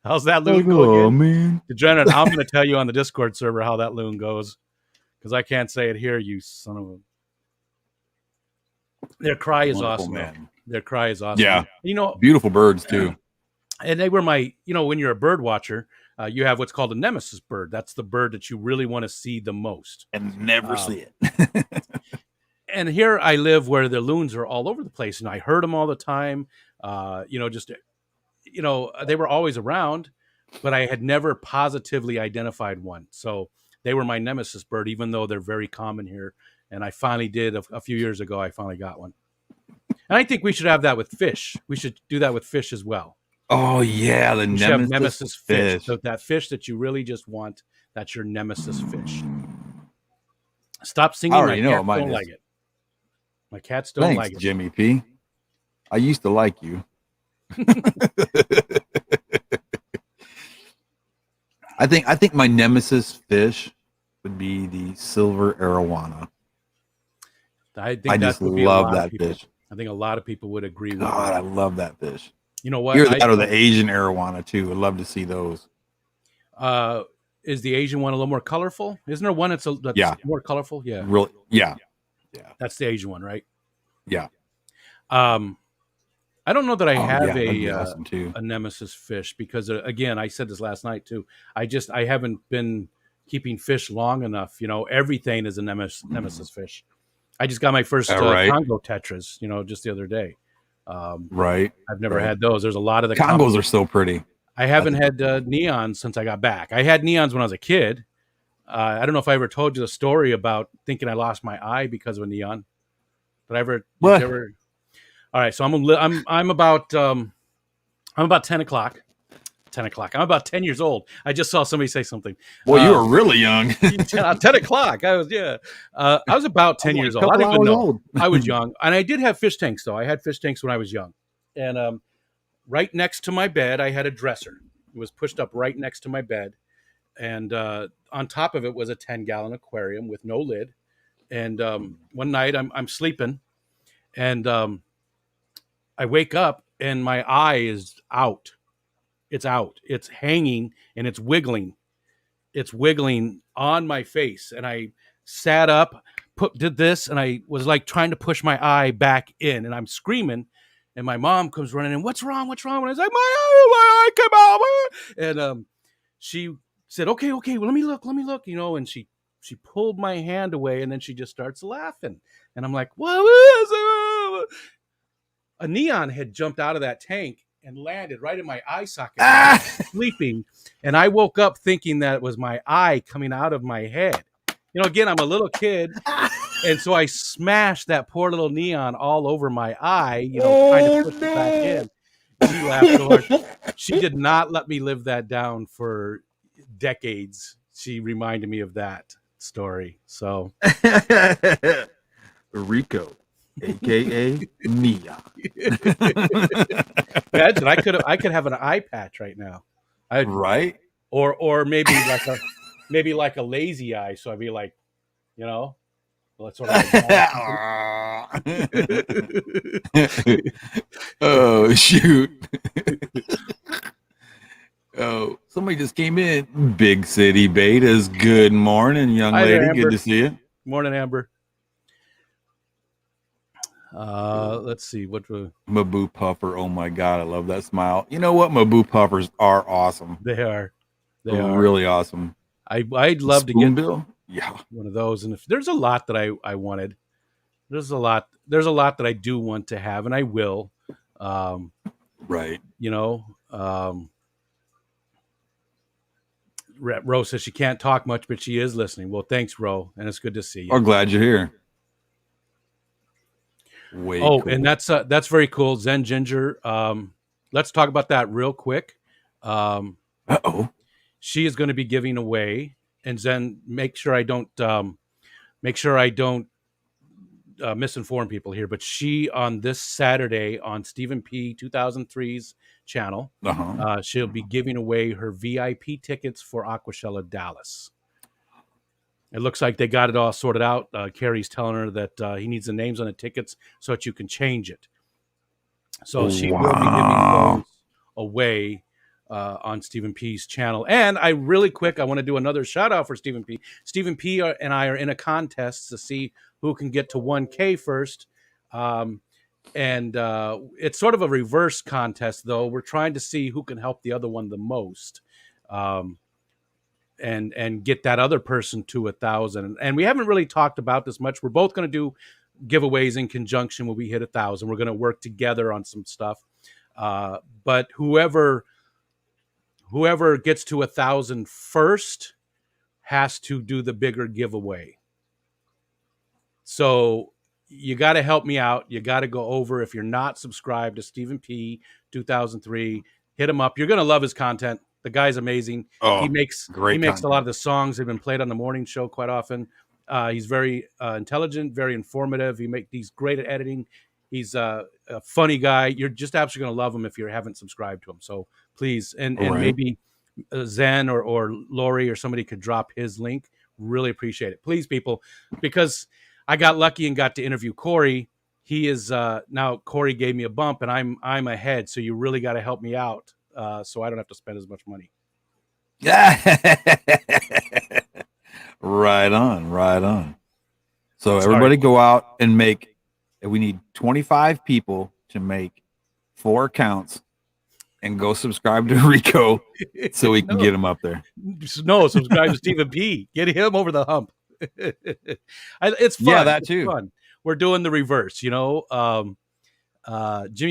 How's that loon go again? Man. Degenerate, I'm going to tell you on the Discord server how that loon goes, because I can't say it here, you son of a... Their cry is awesome, man. Their cry is awesome. Yeah. Beautiful birds, too. And they were my, when you're a bird watcher, you have what's called a nemesis bird. That's the bird that you really want to see the most. And never see it. And here I live where the loons are all over the place, and I heard them all the time. They were always around, but I had never positively identified one. So they were my nemesis bird, even though they're very common here. And I finally did a few years ago. I finally got one. And I think we should have that with fish. We should do that with fish as well. Oh, yeah, the nemesis fish. So that fish that you really just want, that's your nemesis fish. Stop singing. My cats don't like it. My cats don't like it. Jimmy P. I used to like you. I think my nemesis fish would be the silver arowana. I just love that fish. I think a lot of people would agree with that. God, I love that fish. You know what? You're that or the Asian arowana too. I'd love to see those. Is the Asian one a little more colorful? Isn't there one that's more colorful? Yeah. Really? Yeah. Yeah. That's the Asian one, right? Yeah. I don't know that I have awesome a nemesis fish because again, I said this last night too. I haven't been keeping fish long enough. Everything is a nemesis fish. I just got my first Congo tetras, just the other day. Right. I've never had those. There's a lot of the Congos are so pretty. I haven't had neons since I got back. I had neons when I was a kid. I don't know if I ever told you the story about thinking I lost my eye because of a neon. Did I ever? What? All right, so I'm about 10 o'clock. 10 o'clock. I'm about 10 years old. I just saw somebody say something. Well, you were really young. 10 o'clock. I was about 10 years old. I don't even know. I was young. And I did have fish tanks, though. I had fish tanks when I was young. And right next to my bed, I had a dresser. It was pushed up right next to my bed. And on top of it was a 10-gallon aquarium with no lid. And one night I'm sleeping, and I wake up, and my eye is out. It's out. It's hanging, and it's wiggling. It's wiggling on my face. And I sat up, did this, and I was like trying to push my eye back in, and I'm screaming. And my mom comes running in. What's wrong? What's wrong? And I was like, my eye came out. And she said, okay, well, let me look. And she pulled my hand away, and then she just starts laughing. And I'm like, what is it? A neon had jumped out of that tank and landed right in my eye socket. Sleeping. And I woke up thinking that it was my eye coming out of my head. Again, I'm a little kid. And so I smashed that poor little neon all over my eye, trying to push it back in. She laughed so hard. She did not let me live that down for decades. She reminded me of that story. So Rico, aka Neon. Imagine I could have an eye patch right now. Right? Or maybe like a lazy eye. So I'd be like, that's what Oh shoot. Oh, somebody just came in. Big City Betas. Good morning, young lady. There, good to see you. Morning, Amber. Let's see what Maboo Puffer. Oh my god, I love that smile. You know what? Maboo Puffers are awesome. They are really awesome. I'd love to get one of those. And if there's a lot that I wanted, there's a lot that I do want to have, and I will. Right. Ro says she can't talk much, but she is listening. Well, thanks, Ro, and it's good to see you. We're glad you're here. Way cool. And that's very cool. Zen Ginger. Let's talk about that real quick. She is going to be giving away, and Zen, make sure I don't misinform people here, but she on this Saturday on Stephen P 2003's channel, she'll be giving away her VIP tickets for Aquashella Dallas. It looks like they got it all sorted out. Carrie's telling her that he needs the names on the tickets so that you can change it. So she will be giving those away on Stephen P's channel. And I want to do another shout out for Stephen P. Stephen P and I are in a contest to see who can get to 1K first. And it's sort of a reverse contest, though. We're trying to see who can help the other one the most. And get that other person to 1,000. And we haven't really talked about this much. We're both going to do giveaways in conjunction when we hit 1,000. We're going to work together on some stuff. But whoever gets to 1,000 first has to do the bigger giveaway. So you got to help me out. You got to go over. If you're not subscribed to Stephen P 2003, hit him up. You're going to love his content. The guy's amazing. He makes a lot of the songs that have been played on the morning show quite often. He's very intelligent, very informative. He makes these great at editing. He's a funny guy. You're just absolutely going to love him if you haven't subscribed to him. So please, and maybe Zen or Lori or somebody could drop his link. Really appreciate it. Please, people, because I got lucky and got to interview Corey. He is now Corey gave me a bump, and I'm ahead. So you really got to help me out. So I don't have to spend as much money. Yeah. Right on. So everybody go out and we need 25 people to make 4 accounts and go subscribe to Rico so we can get him up there. No, subscribe to Stephen P. Get him over the hump. It's fun. Yeah, that too. Fun. We're doing the reverse, Jimmy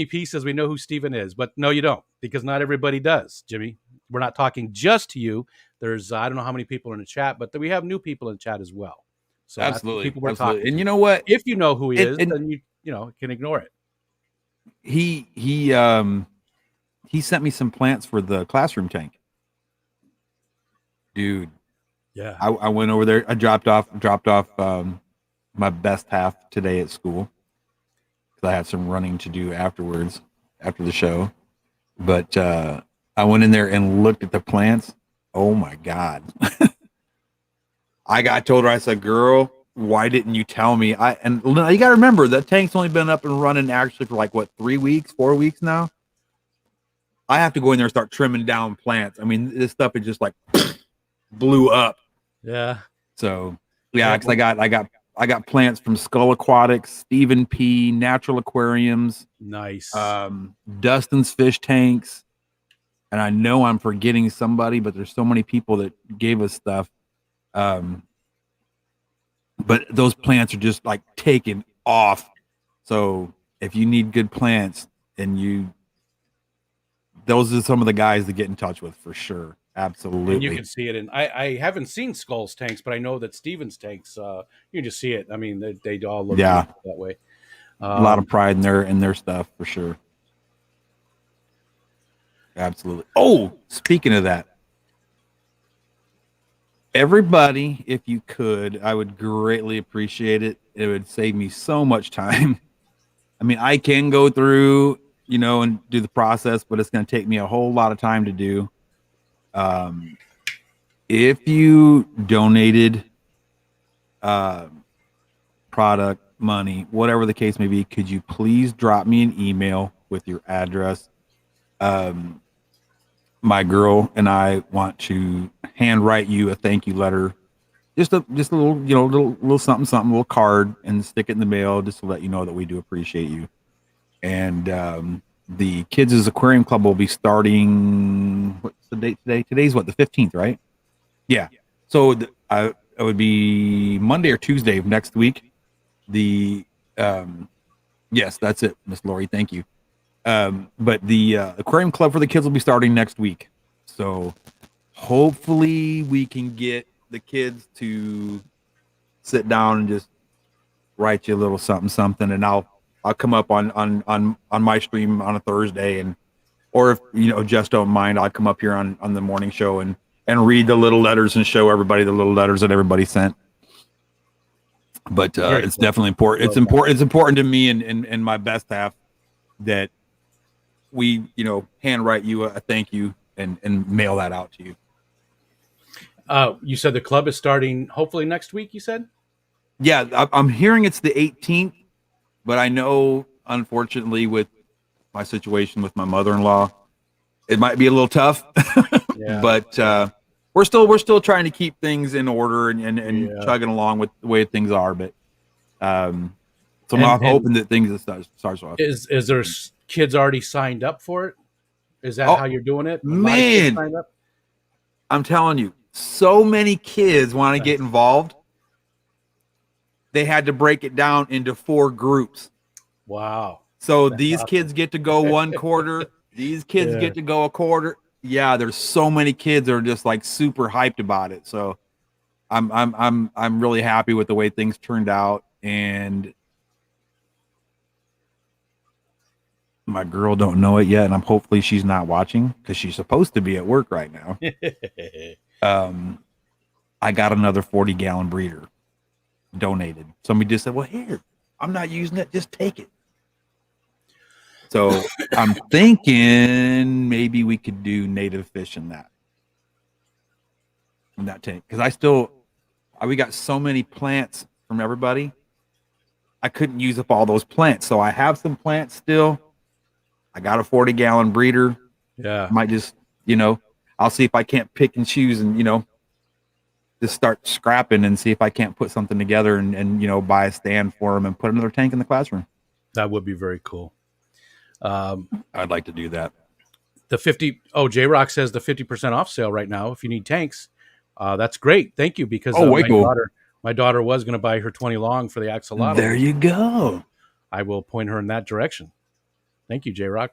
P says we know who Steven is, but no, you don't, because not everybody does, Jimmy. We're not talking just to you. There's I don't know how many people are in the chat, but we have new people in the chat as well. So absolutely, people we're talking. And you know what? If you know who he is, then you can ignore it. He sent me some plants for the classroom tank, dude. Yeah, I went over there. I dropped off my best half today at school. I had some running to do afterwards, after the show. But I went in there and looked at the plants. Oh my God. I told her, I said, girl, why didn't you tell me? And you got to remember that tank's only been up and running actually for like 3 weeks, 4 weeks now. I have to go in there and start trimming down plants. I mean, this stuff is just like blew up. Yeah. So yeah, because I got plants from Skull Aquatics, Stephen P, Natural Aquariums. Nice. Dustin's fish tanks. And I know I'm forgetting somebody, but there's so many people that gave us stuff. But those plants are just like taking off. So if you need good plants, those are some of the guys to get in touch with for sure. Absolutely. And you can see it. And I haven't seen Skull's tanks, but I know that Steven's tanks, you can just see it. I mean, they all look that way. A lot of pride in their stuff for sure. Absolutely. Oh, speaking of that, everybody, if you could, I would greatly appreciate it. It would save me so much time. I mean, I can go through, and do the process, but it's going to take me a whole lot of time to do. If you donated product, money, whatever the case may be, could you please drop me an email with your address? My girl and I want to handwrite you a thank you letter, just a little, little something, little card, and stick it in the mail just to let you know that we do appreciate you. And the Kids' Aquarium Club will be starting. What's the date today? Today's what, the 15th, right? Yeah. So it would be Monday or Tuesday of next week. Yes, that's it, Miss Lori. Thank you. But the Aquarium Club for the kids will be starting next week. So hopefully we can get the kids to sit down and just write you a little something, and I'll come up on my stream on a Thursday, and or if just don't mind, I'll come up here on the morning show and read the little letters and show everybody the little letters that everybody sent. But it's definitely important. It's important. It's important to me and my best half that we handwrite you a thank you and mail that out to you. You said the club is starting hopefully next week. You said, yeah, I'm hearing it's the 18th, but I know unfortunately with my situation with my mother-in-law, it might be a little tough. Yeah. But we're still trying to keep things in order and chugging along with the way things are. But so I'm hoping that things starts off. Is there kids already signed up for it? Is that how you're doing it? Man, I'm telling you, so many kids want to get involved. They had to break it down into 4 groups. Wow. So these kids get to go one quarter. These kids get to go a quarter. Yeah, there's so many kids that are just like super hyped about it. So I'm really happy with the way things turned out. And my girl don't know it yet, and I'm hopefully she's not watching because she's supposed to be at work right now. I got another 40-gallon breeder donated. Somebody just said, well, here, I'm not using it, just take it. So I'm thinking maybe we could do native fish in that tank, because we got so many plants from everybody. I couldn't use up all those plants, so I have some plants still. I got a 40-gallon breeder. Yeah, might just I'll see if I can't pick and choose and just start scrapping and see if I can't put something together and buy a stand for them and put another tank in the classroom. That would be very cool. I'd like to do that. J-Rock says the 50% off sale right now if you need tanks. That's great. Thank you, because my daughter was going to buy her 20 long for the axolotl. There you go. I will point her in that direction. Thank you, J-Rock.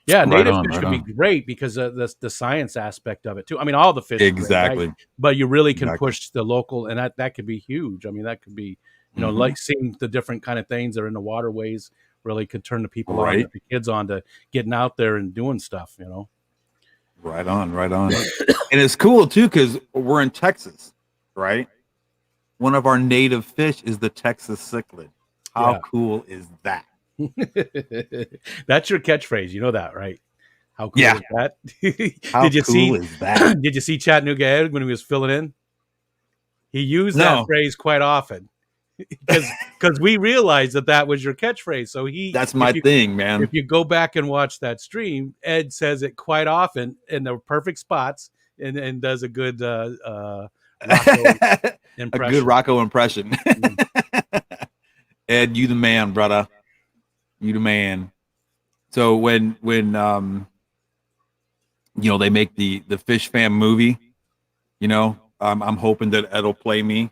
Yeah, native fish would be great because the science aspect of it too. I mean, all the fish exactly, great, right? But you really can push the local, and that could be huge. I mean, that could be like seeing the different kind of things that are in the waterways really could turn the people on, the kids on to getting out there and doing stuff. Right on. And it's cool too because we're in Texas, right? One of our native fish is the Texas cichlid. How cool is that? That's your catchphrase. You know that, right? How cool is that? Is that? Did you see Chattanooga Ed when he was filling in? He used that phrase quite often because we realized that was your catchphrase. So that's my thing, man. If you go back and watch that stream, Ed says it quite often in the perfect spots and does a good Rocko impression. A good Rocko impression. Ed, you the man, brother. You the man. So when they make the Fish Fam movie, I'm hoping that Ed will play me.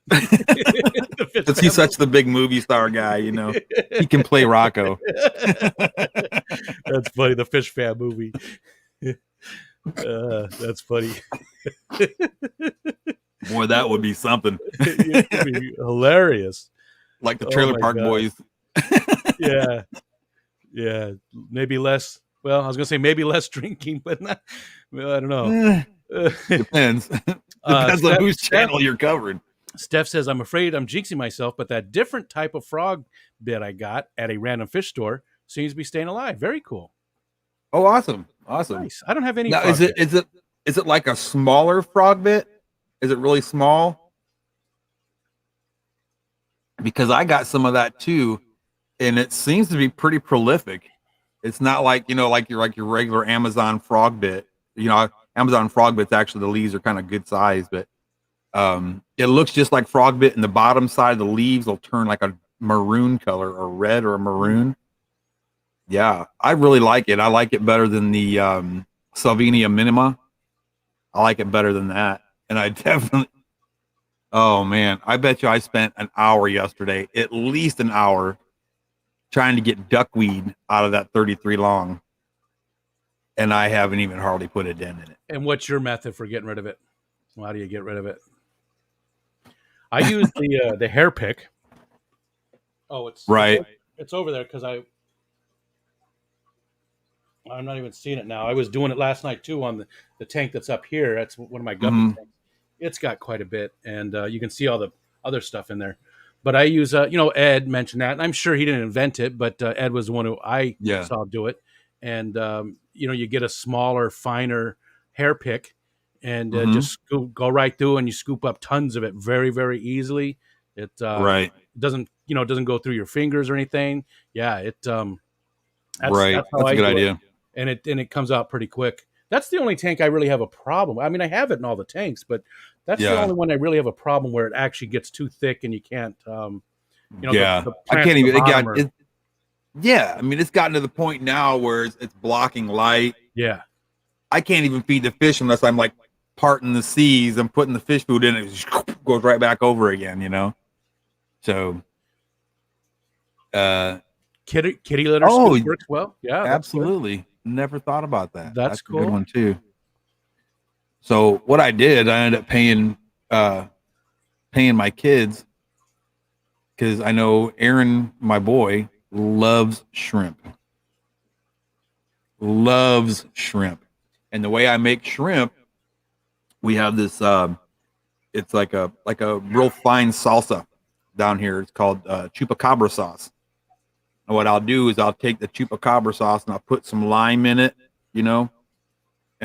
Because he's such the big movie star guy, he can play Rocko. That's funny. The Fish Fam movie. That's funny. Boy, that would be something. It would be hilarious. Like the Trailer Park Boys. Yeah. Maybe less. Well, I was gonna say maybe less drinking, but not. Well, I don't know. Depends. Depends on whose channel you're covering. Steph says, I'm afraid I'm jinxing myself, but that different type of frog bit I got at a random fish store seems to be staying alive. Very cool. Oh, awesome. Nice. I don't have any. Now, is it like a smaller frog bit? Is it really small? Because I got some of that too, and it seems to be pretty prolific. It's not like your regular Amazon frog bit. Amazon frog bits, actually the leaves are kind of good size, but it looks just like frog bit, and the bottom side of the leaves will turn like a maroon color, or red or a maroon. Yeah, I really like it. I like it better than the Salvinia minima. I like it better than that. And I definitely, oh man, I bet you I spent an hour yesterday, at least an hour, trying to get duckweed out of that 33 long. and I haven't even hardly put a dent in it. And what's your method for getting rid of it? How do you get rid of it? I use the hair pick. Oh, Right. it's over there because I'm not even seeing it now. I was doing it last night too on the tank that's up here. That's one of my guppy Mm-hmm. tanks. It's got quite a bit, and you can see all the other stuff in there. But I use, Ed mentioned that, and I'm sure he didn't invent it, but Ed was the one who I Yeah. saw do it. And you get a smaller, finer hair pick, and Mm-hmm. just go right through, and you scoop up tons of it very, very easily. It Right. doesn't go through your fingers or anything. Yeah, Right. that's how That's a I good do it, idea. and it comes out pretty quick. That's the only tank I really have a problem. I mean, I have it in all the tanks, but that's the Yeah. only one I really have a problem where it actually gets too thick and you can't. Yeah. The I plants can't at the even. It bottom got are it. Yeah. I mean, it's gotten to the point now where it's blocking light. yeah. I can't even feed the fish unless I'm like parting the seas and putting the fish food in. It just goes right back over again. So. Kitty litter Oh, scoop works well. Yeah, that's good. absolutely. Never thought about that. That's That's a good cool. one too. So what I did, I ended up paying my kids because I know Aaron, my boy, loves shrimp. Loves shrimp. And the way I make shrimp, we have this it's like a real fine salsa down here. It's called chupacabra sauce. And what I'll do is I'll take the chupacabra sauce and I'll put some lime in it, and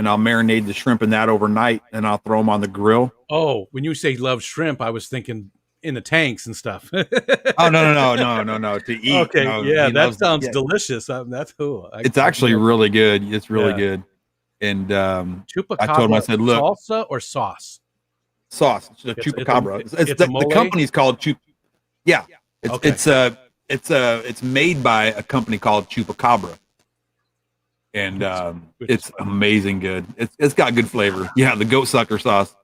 I'll marinate the shrimp in that overnight, and I'll throw them on the grill. Oh, when you say love shrimp, I was thinking in the tanks and stuff. Oh no! To eat, Okay, no, yeah, he that loves. sounds Yeah, delicious. That's cool. it's actually really good. It's really Yeah. good. And I told him, I Chupacabra said, "Look, salsa or sauce? sauce. It's a chupacabra. It's the company's called Chup. Yeah, it's Okay. it's made by a company called Chupacabra, and it's amazing good. It's got good flavor. Yeah, the goat sucker sauce.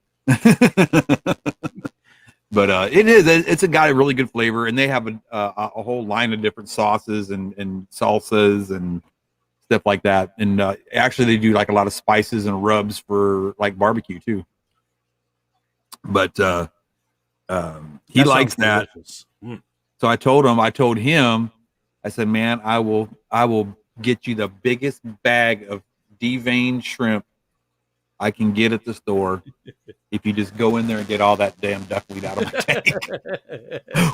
But it's got a really good flavor, and they have a whole line of different sauces and salsas and stuff like that. And actually, they do like a lot of spices and rubs for like barbecue too. But he likes that. So I told him, I said, man, I will get you the biggest bag of deveined shrimp I can get at the store if you just go in there and get all that damn duckweed out of my tank.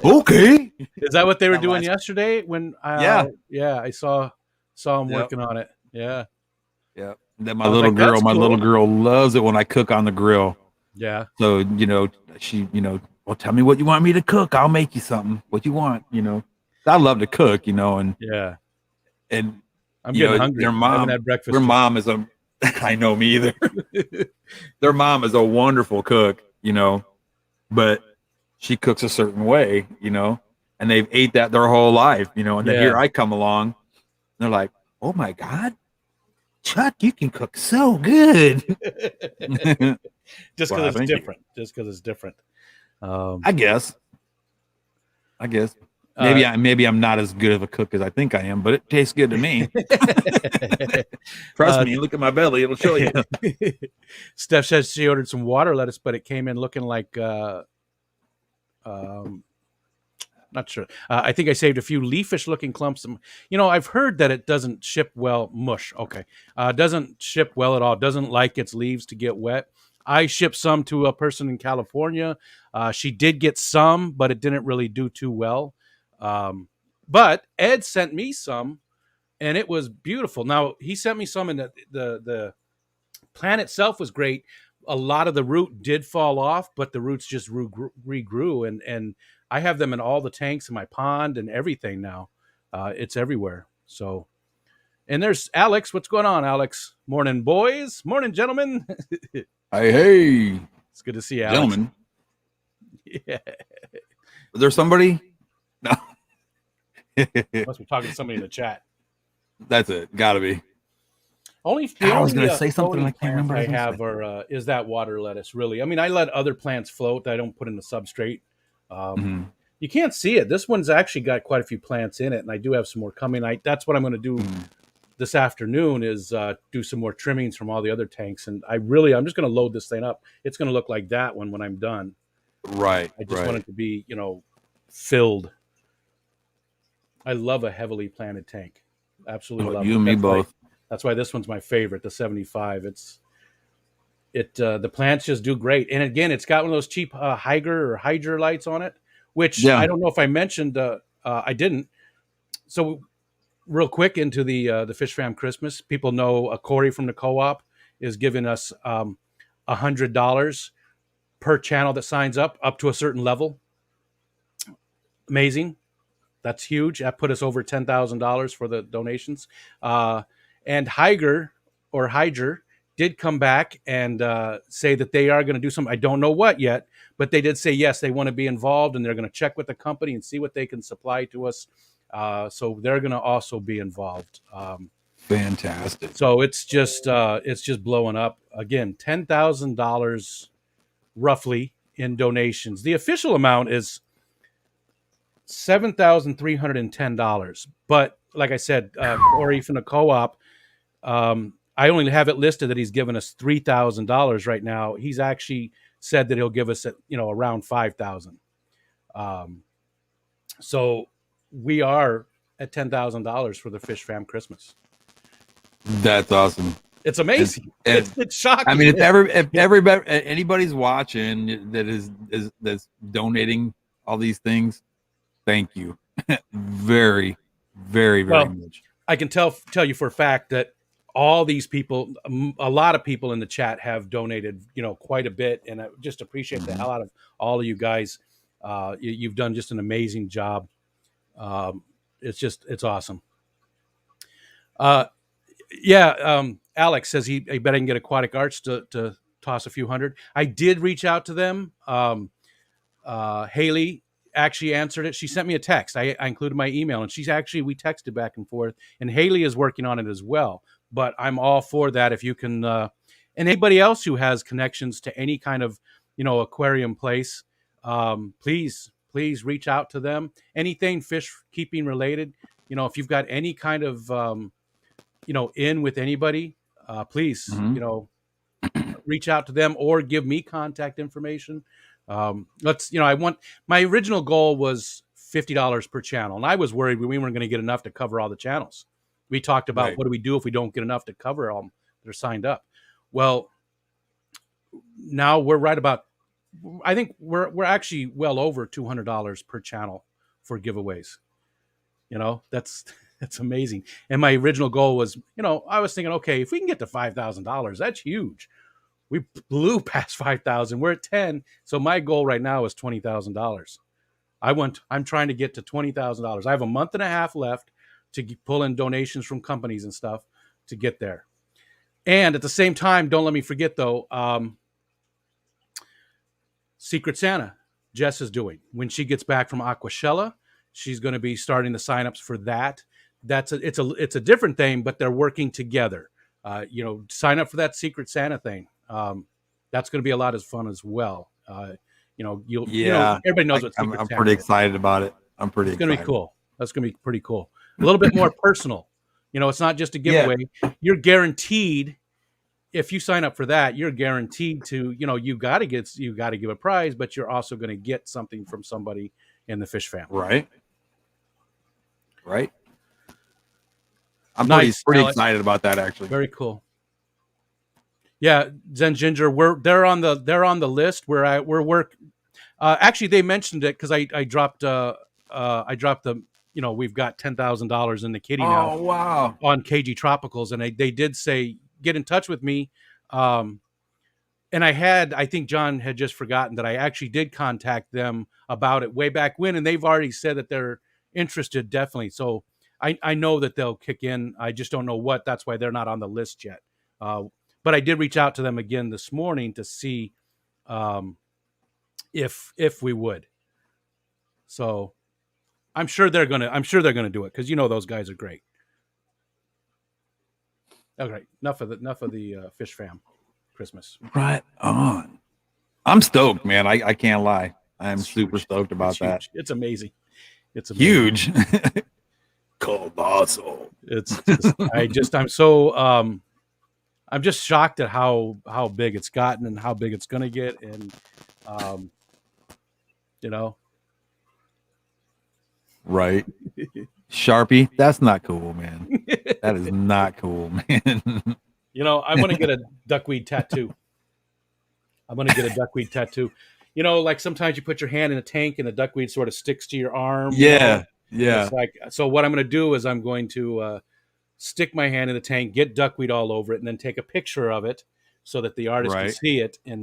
Okay. Is that what they were doing yesterday? When I saw them working on it. Yeah. Yeah. And then my little girl loves it when I cook on the grill. Yeah. So, she, well, tell me what you want me to cook. I'll make you something. What you want, I love to cook, and yeah. And I'm getting hungry. Their mom, I haven't had breakfast. Their mom is I know me either. Their mom is a wonderful cook, but she cooks a certain way, and they've ate that their whole life, and then here I come along, and they're like, oh my God, Chuck, you can cook so good. Just because it's different. I guess. Maybe I'm not as good of a cook as I think I am, but it tastes good to me. Trust me, look at my belly; it'll show you. Steph says she ordered some water lettuce, but it came in looking like not sure. I think I saved a few leafish-looking clumps. I've heard that it doesn't ship well. Mush, okay, doesn't ship well at all. Doesn't like its leaves to get wet. I shipped some to a person in California. She did get some, but it didn't really do too well. But Ed sent me some, and it was beautiful. Now he sent me some, and the plant itself was great. A lot of the root did fall off, but the roots just regrew, and I have them in all the tanks in my pond and everything now. It's everywhere. So, and there's Alex. What's going on, Alex? Morning, boys. Morning, gentlemen. Hey. It's good to see you, Alex. Gentlemen. Yeah. Was there somebody? No. Must be talking to somebody in the chat. That's it. Gotta be. I was going to say something I can't remember. I have is that water lettuce, really. I mean, I let other plants float that I don't put in the substrate. You can't see it. This one's actually got quite a few plants in it, and I do have some more coming. That's what I'm going to do this afternoon is do some more trimmings from all the other tanks, and I'm just going to load this thing up. It's going to look like that when I'm done. Right. I just want it to be, filled. I love a heavily planted tank. Absolutely love it. You and me both. That's why this one's my favorite, the 75. The plants just do great. And again, it's got one of those cheap Hydra lights on it, which I don't know if I mentioned. I didn't. So real quick into the Fish Fam Christmas. People know Corey from the co-op is giving us $100 per channel that signs up to a certain level. Amazing. That's huge. That put us over $10,000 for the donations. And Hydra did come back and say that they are going to do something. I don't know what yet, but they did say, yes, they want to be involved, and they're going to check with the company and see what they can supply to us. So they're going to also be involved. Fantastic. So it's just blowing up. Again, $10,000 roughly in donations. The official amount is $7,310. But like I said, Corey from the co-op, I only have it listed that he's given us $3,000 right now. He's actually said that he'll give us around $5,000. So we are at $10,000 for the Fish Fam Christmas. That's awesome. It's amazing. It's shocking. I mean, if everybody, anybody's watching that's donating all these things, thank you, very, very, very much. I can tell you for a fact that all these people, a lot of people in the chat have donated, quite a bit, and I just appreciate the hell out of all of you guys. You've done just an amazing job. It's awesome. Alex says he bet I can get Aquatic Arts to toss a few hundred. I did reach out to them. Haley actually answered it. She sent me a text. I included my email, and we texted back and forth, and Haley is working on it as well. But I'm all for that. If you can, and anybody else who has connections to any kind of, aquarium place, please reach out to them. Anything fish keeping related, if you've got any kind of, in with anybody, please, reach out to them or give me contact information. I want, my original goal was $50 per channel, and I was worried we weren't going to get enough to cover all the channels. We talked about what do we do if we don't get enough to cover all that are signed up. Well, now we're right about, I think we're actually well over $200 per channel for giveaways. That's amazing. And my original goal was, I was thinking, okay, if we can get to $5,000, that's huge. We blew past 5,000. We're at 10. So my goal right now is $20,000. I'm trying to get to $20,000. I have a month and a half left to pull in donations from companies and stuff to get there. And at the same time, don't let me forget though, Secret Santa, Jess is doing. When she gets back from Aquashella, she's going to be starting the signups for that. It's a different thing, but they're working together. Sign up for that Secret Santa thing. That's going to be a lot of fun as well. Everybody knows what Secret Santa I'm pretty excited about it. It's going to be cool. That's going to be pretty cool. A little bit more personal. It's not just a giveaway. Yeah. You're guaranteed, if you sign up for that, you're guaranteed to, you got to give a prize, but you're also going to get something from somebody in the Fish Fam. Right. I'm nice, pretty excited about that, actually. Very cool. Yeah, Zen Ginger, they're on the list where actually they mentioned it because I dropped the we've got $10,000 in the kitty now. Oh wow! On KG Tropicals, and they did say get in touch with me. And I think John had just forgotten that I actually did contact them about it way back when, and they've already said that they're interested, definitely. So I know that they'll kick in. I just don't know what. That's why they're not on the list yet. But I did reach out to them again this morning to see if we would. So I'm sure they're gonna do it because those guys are great. Okay, enough of the Fish Fam Christmas. Right on. I'm stoked, man. I can't lie. I'm super stoked about that. It's amazing. It's amazing. Huge. colossal. It's just, I'm just shocked at how big it's gotten and how big it's going to get. And, you know, right. Sharpie. That's not cool, man. That is not cool, man. You know, I want to get a duckweed tattoo. I'm going to get a duckweed tattoo. You know, like sometimes you put your hand in a tank and the duckweed sort of sticks to your arm. Yeah. You know? It's like, so what I'm going to do is I'm going to stick my hand in the tank, get duckweed all over it, and then take a picture of it so that the artist can see it. And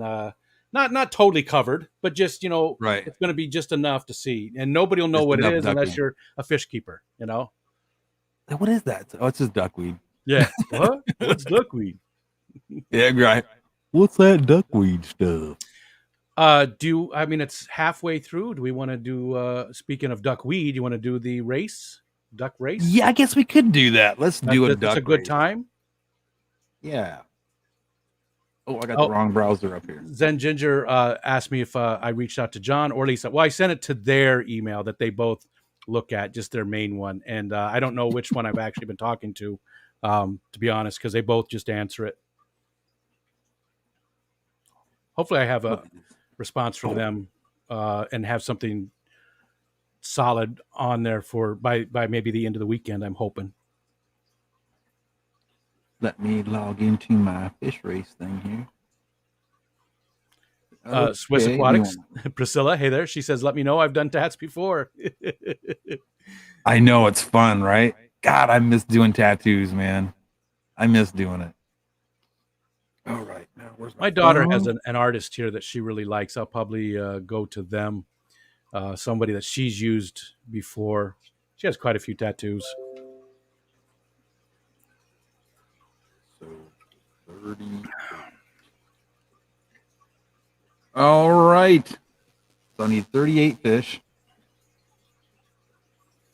not totally covered, but just, you know, it's going to be just enough to see. And nobody will know what it is unless you're a fish keeper, you know? What is that? Oh, it's just duckweed. Yeah. What? What's duckweed? Yeah, right. What's that duckweed stuff? I mean, it's halfway through. Do we want to do, speaking of duckweed, you want to do the race? Duck race? Yeah, I guess we could do that. Let's do a duck That's a good time. Yeah. Oh, I got the wrong browser up here. Zen Ginger asked me if I reached out to John or Lisa. Well, I sent it to their email that they both look at, just their main one. And I don't know which one I've actually been talking to be honest, because they both just answer it. Hopefully I have a response from them and have something solid on there for by maybe the end of the weekend, I'm hoping. Let me log into my fish race thing here. Okay. Swiss Aquatics, Priscilla, hey there. She says, let me know. I've done tats before. I know, it's fun, right? God, I miss doing tattoos, man. I miss doing it. All right. Now, where's my daughter has an artist here that she really likes. I'll probably go to them. Somebody that she's used before. She has quite a few tattoos. So 30. All right. So I need 38 fish.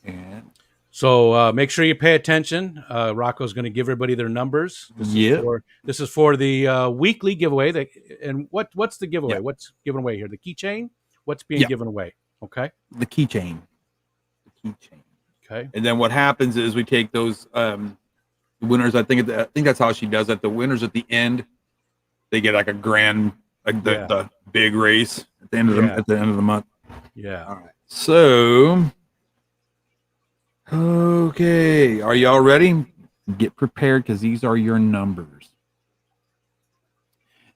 And so make sure you pay attention. Rocco's going to give everybody their numbers. This is for the weekly giveaway. And what's the giveaway? What's given away here? The keychain? What's being given away? Okay. The keychain. Okay. And then what happens is we take those winners. I think that's how she does it. The winners at the end, they get like a grand, like the big race at the end of the month. Yeah. All right. So, okay, are y'all ready? Get prepared because these are your numbers.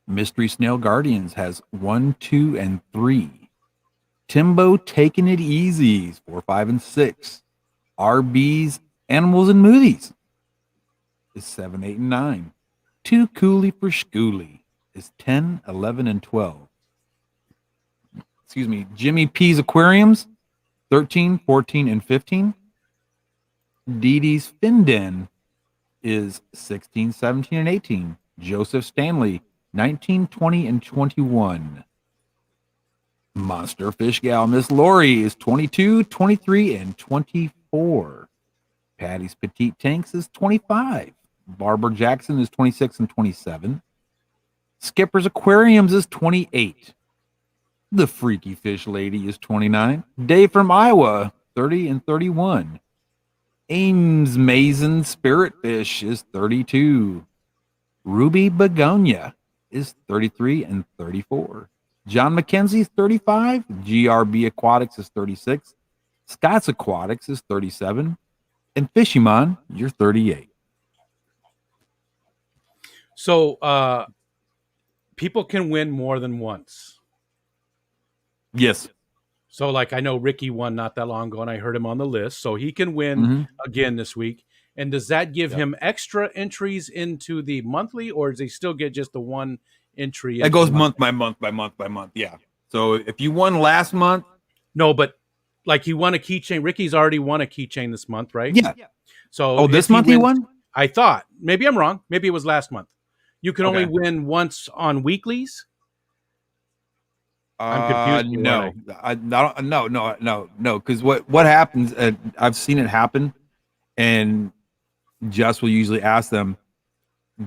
Mystery Snail Guardians has 1, 2, and 3. Timbo Taking It Easy, 4, 5, and 6. RB's Animals and Movies is 7, 8, and 9. Too Cooley for Schooly is 10, 11, and 12. Excuse me. Jimmy P's Aquariums, 13, 14, and 15. Dee Dee's Fin Den is 16, 17, and 18. Joseph Stanley, 19, 20, and 21. Monster Fish Gal Miss Lori is 22, 23, and 24. Patty's Petite Tanks is 25. Barbara Jackson is 26 and 27. Skipper's Aquariums is 28. The Freaky Fish Lady is 29. Dave from Iowa, 30 and 31. Ames Mason Spirit Fish is 32. Ruby Begonia is 33 and 34. John McKenzie is 35. GRB Aquatics is 36. Scott's Aquatics is 37. And Fishymon, you're 38. So people can win more than once. Yes. So like I know Ricky won not that long ago and I heard him on the list. So he can win again this week. And does that give him extra entries into the monthly, or does he still get just the one entry? It goes month by month by month by month. Yeah. So if you won last month. No, but like he won a keychain. Ricky's already won a keychain this month, right? Yeah. So this month he won? I thought. Maybe I'm wrong. Maybe it was last month. You can only win once on weeklies. I'm confused. No. Because what happens? I've seen it happen, and Jess will usually ask them,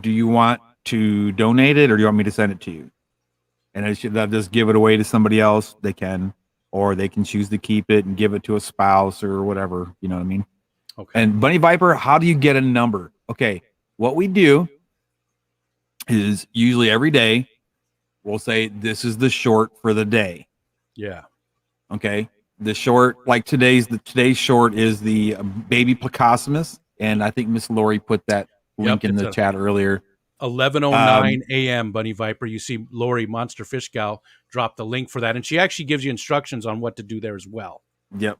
"Do you want to donate it, or do you want me to send it to you?" And they'll just give it away to somebody else. They can, or they can choose to keep it and give it to a spouse or whatever. You know what I mean? Okay. And Bunny Viper, how do you get a number? Okay, what we do is usually every day we'll say this is the short for the day. Yeah. Okay, the short, like today's short is the baby Placosimus, and I think Miss Lori put that link in the chat earlier. 11:09 a.m. Bunny Viper. You see Lori Monster Fish Gal drop the link for that, and she actually gives you instructions on what to do there as well. Yep.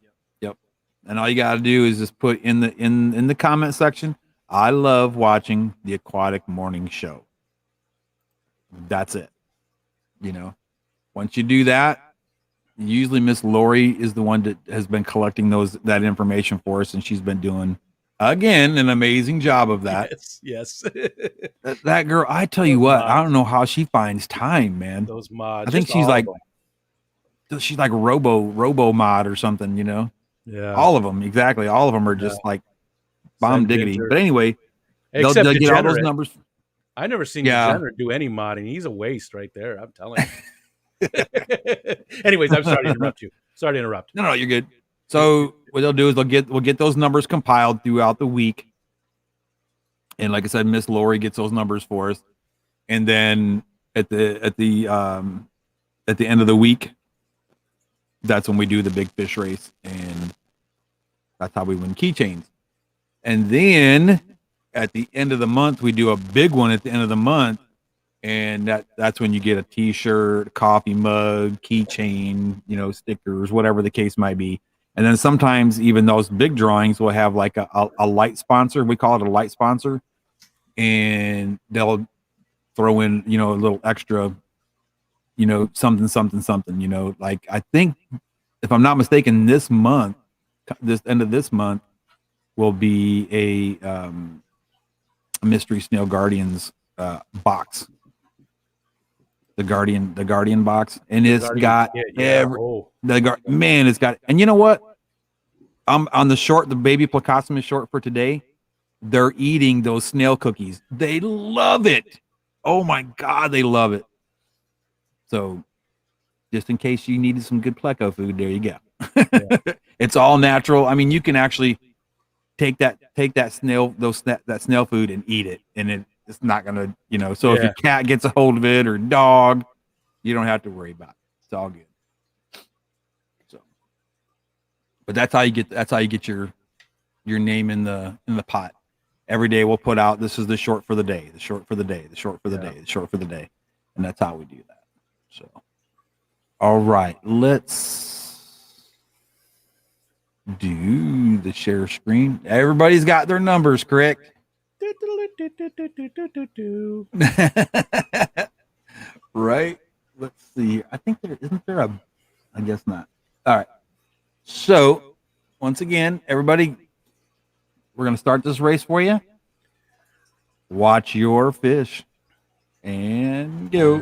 And all you got to do is just put in the comment section, I love watching the Aquatic Morning Show. That's it. Once you do that, usually Miss Lori is the one that has been collecting that information for us, and she's been doing again an amazing job of that. Yes. that girl, I tell you what, I don't know how she finds time, man. Those mods. I think she's like robo mod or something, Yeah. All of them, exactly. All of them are just like bomb diggity. But anyway, they'll get all those numbers. I never seen Degenerate do any modding. He's a waste right there. I'm telling you. Anyways, I'm sorry to interrupt you. No, you're good. So what they'll do is we'll get those numbers compiled throughout the week. And like I said, Miss Lori gets those numbers for us. And then at the end of the week, that's when we do the big fish race, and that's how we win keychains. And then at the end of the month, we do a big one at the end of the month, and that's when you get a t-shirt, coffee mug, keychain, stickers, whatever the case might be. And then sometimes even those big drawings will have like a light sponsor. We call it a light sponsor, and they'll throw in, a little extra, something, like I think, if I'm not mistaken, this end of this month will be a Mystery Snail Guardians box. The Guardian box. And it's got it's got, and you know what? On the baby Placosimus short for today, they're eating those snail cookies. They love it. Oh my God, they love it. So just in case you needed some good pleco food, there you go. Yeah. It's all natural. I mean, you can actually take that snail food and eat it, and it's not gonna, so if your cat gets a hold of it or dog, you don't have to worry about it. It's all good. So, but that's how you get your name in the pot. Every day we'll put out, this is the short for the day, the short for the day, the short for the day, the short for the day. And that's how we do that. So, all right, let's do the share screen. Everybody's got their numbers, correct? Right? Let's see. I think I guess not. All right. So, once again, everybody, we're going to start this race for you. Watch your fish and go.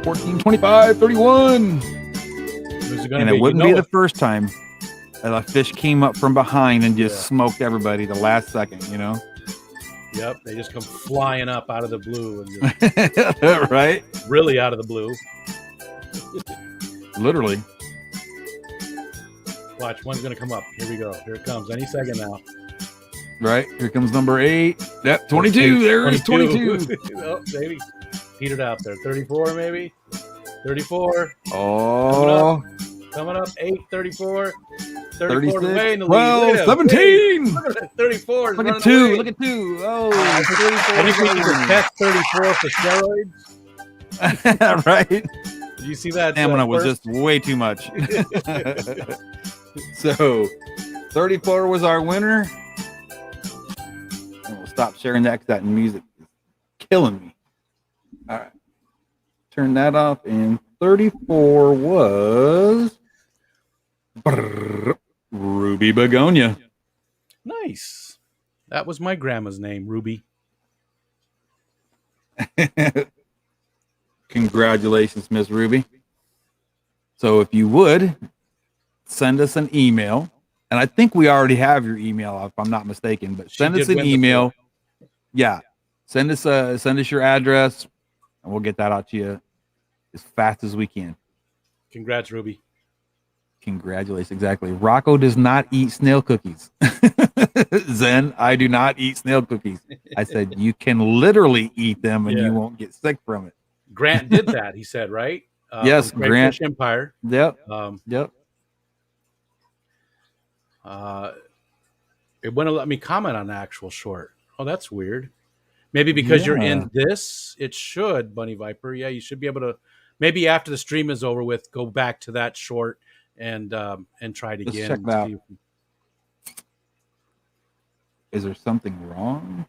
14, 25, 31. And it wouldn't be the first time that a fish came up from behind and just smoked everybody the last second, Yep, they just come flying up out of the blue. And right? Really out of the blue. Literally. Watch, one's going to come up. Here we go. Here it comes. Any second now. Right. Here comes number 8. Yep, 22. There is 22. Oh, baby. Petered out there. 34, maybe? 34. Oh. Coming up. 8, 34. 34 away in the 12, lead. 17. Look at that. 34. Look at 2. Look at 2. Oh. I think we need to test 34 for steroids. Right. Did you see that? Stamina was just way too much. So, 34 was our winner. And we'll stop sharing that because that music is killing me. All right. Turn that off. And 34 was Ruby Begonia. Nice. That was my grandma's name, Ruby. Congratulations, Miss Ruby. So if you would, send us an email. And I think we already have your email, if I'm not mistaken. But send us an email. Yeah. Send us your address, and we'll get that out to you as fast as we can. Congrats, Ruby. Congratulations. Exactly. Rocco does not eat snail cookies. Zen, I do not eat snail cookies. I said, you can literally eat them and Yeah. you won't get sick from it. Grant did that, he said, right? From Yes, Grant. Crayfish Empire. Yep. Um, Yep. uh, it wouldn't let me comment on the actual short. Oh, that's weird. Maybe because you're Yeah. in this, it should, Bunny Viper. Yeah, you should be able to. Maybe after the stream is over with, go back to that short and try it Let's again check and that out. see. Is there something wrong?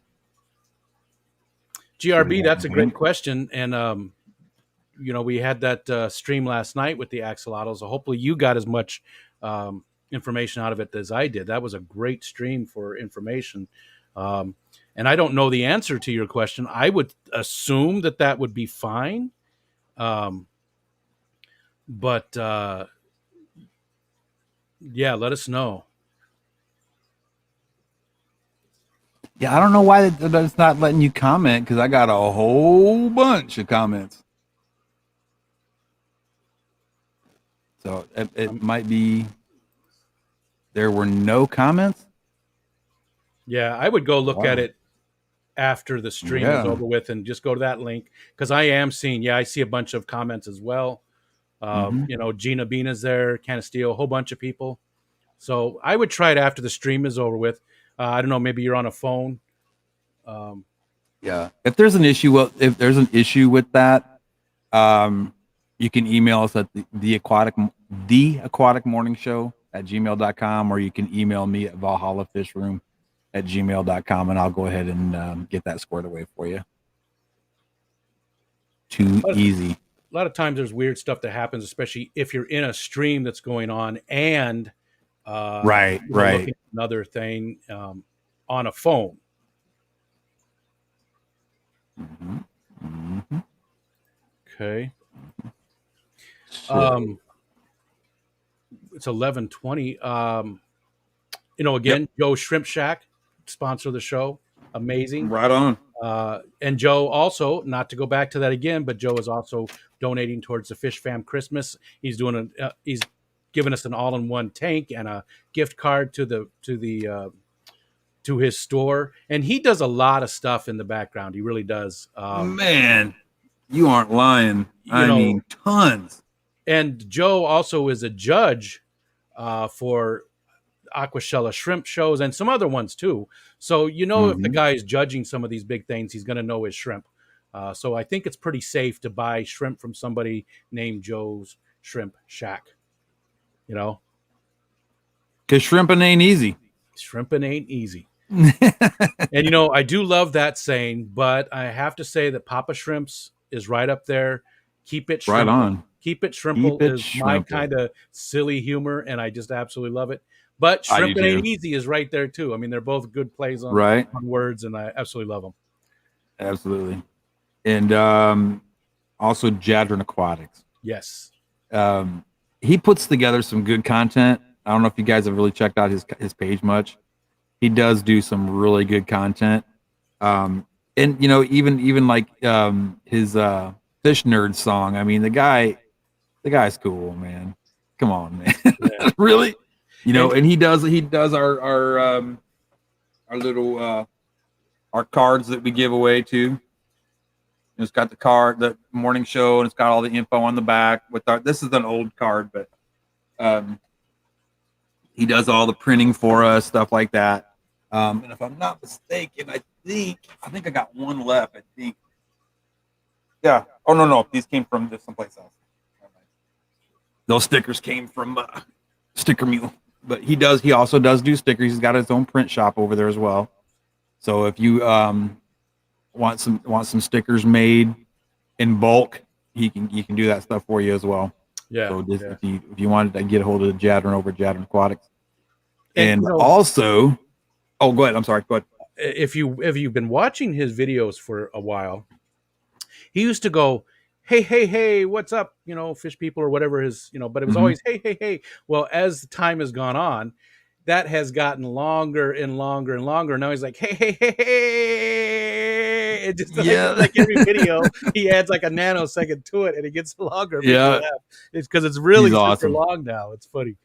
GRB, that's a great question, and we had that stream last night with the axolotls. So hopefully, you got as much information out of it as I did. That was a great stream for information. And I don't know the answer to your question. I would assume that would be fine. But yeah, let us know. Yeah, I don't know why it's not letting you comment because I got a whole bunch of comments. So it might be there were no comments. Yeah, I would go look at it after the stream is over with and just go to that link because I am seeing, I see a bunch of comments as well. Gina Bina's there, Canasteel, a whole bunch of people. So I would try it after the stream is over with. I don't know, maybe you're on a phone. Yeah. If there's an issue, with that, you can email us at the aquatic morning show at gmail.com, or you can email me at valhallafishroom@gmail.com, and I'll go ahead and get that squared away for you. Too easy. A lot of times there's weird stuff that happens, especially if you're in a stream that's going on and right. looking at another thing on a phone. Okay. It's 11:20. Again, Joe Shrimp Shack, sponsor of the show. Amazing. Right on. And Joe also, not to go back to that again, but Joe is also donating towards the Fish Fam Christmas. He's doing he's giving us an all-in-one tank and a gift card to his store, and he does a lot of stuff in the background. He really does. Man, you aren't lying. I mean, tons. And Joe also is a judge for Aquashella shrimp shows and some other ones too. So if the guy is judging some of these big things, he's going to know his shrimp. So I think it's pretty safe to buy shrimp from somebody named Joe's Shrimp Shack. Because shrimping ain't easy. Shrimping ain't easy. And I do love that saying, but I have to say that Papa Shrimps is right up there. Keep it shrimple. Right on. Keep it shrimple is my kind of silly humor, and I just absolutely love it. But shrimping ain't easy is right there too. I mean, they're both good plays on words, and I absolutely love them. Absolutely. And also Jadron Aquatics. Yes. He puts together some good content. I don't know if you guys have really checked out his page much. He does do some really good content. And even like his Fish Nerd song. I mean, the guy's cool, man. Come on, man. Yeah. Really? And he does our little our cards that we give away too. It's got the morning show, and it's got all the info on the back. This is an old card, but he does all the printing for us, stuff like that. And if I'm not mistaken, I think I got one left. I think. Yeah. Oh no, these came from someplace else. Those stickers came from Sticker Mule, but he also does do stickers. He's got his own print shop over there as well. So if you want some stickers made in bulk, he can do that stuff for you as well. Yeah. So if you wanted to get a hold of Jadron over at Jadron Aquatics, and also, oh, go ahead. I'm sorry. Go ahead. If you've been watching his videos for a while, he used to go, hey, what's up? Fish people or whatever his, but it was always, hey. Well, as the time has gone on, that has gotten longer and longer and longer. Now he's like, hey, hey, hey, hey. It just like every video, he adds like a nanosecond to it and it gets longer. It makes me laugh. It's because it's really He's super awesome. long now. It's funny.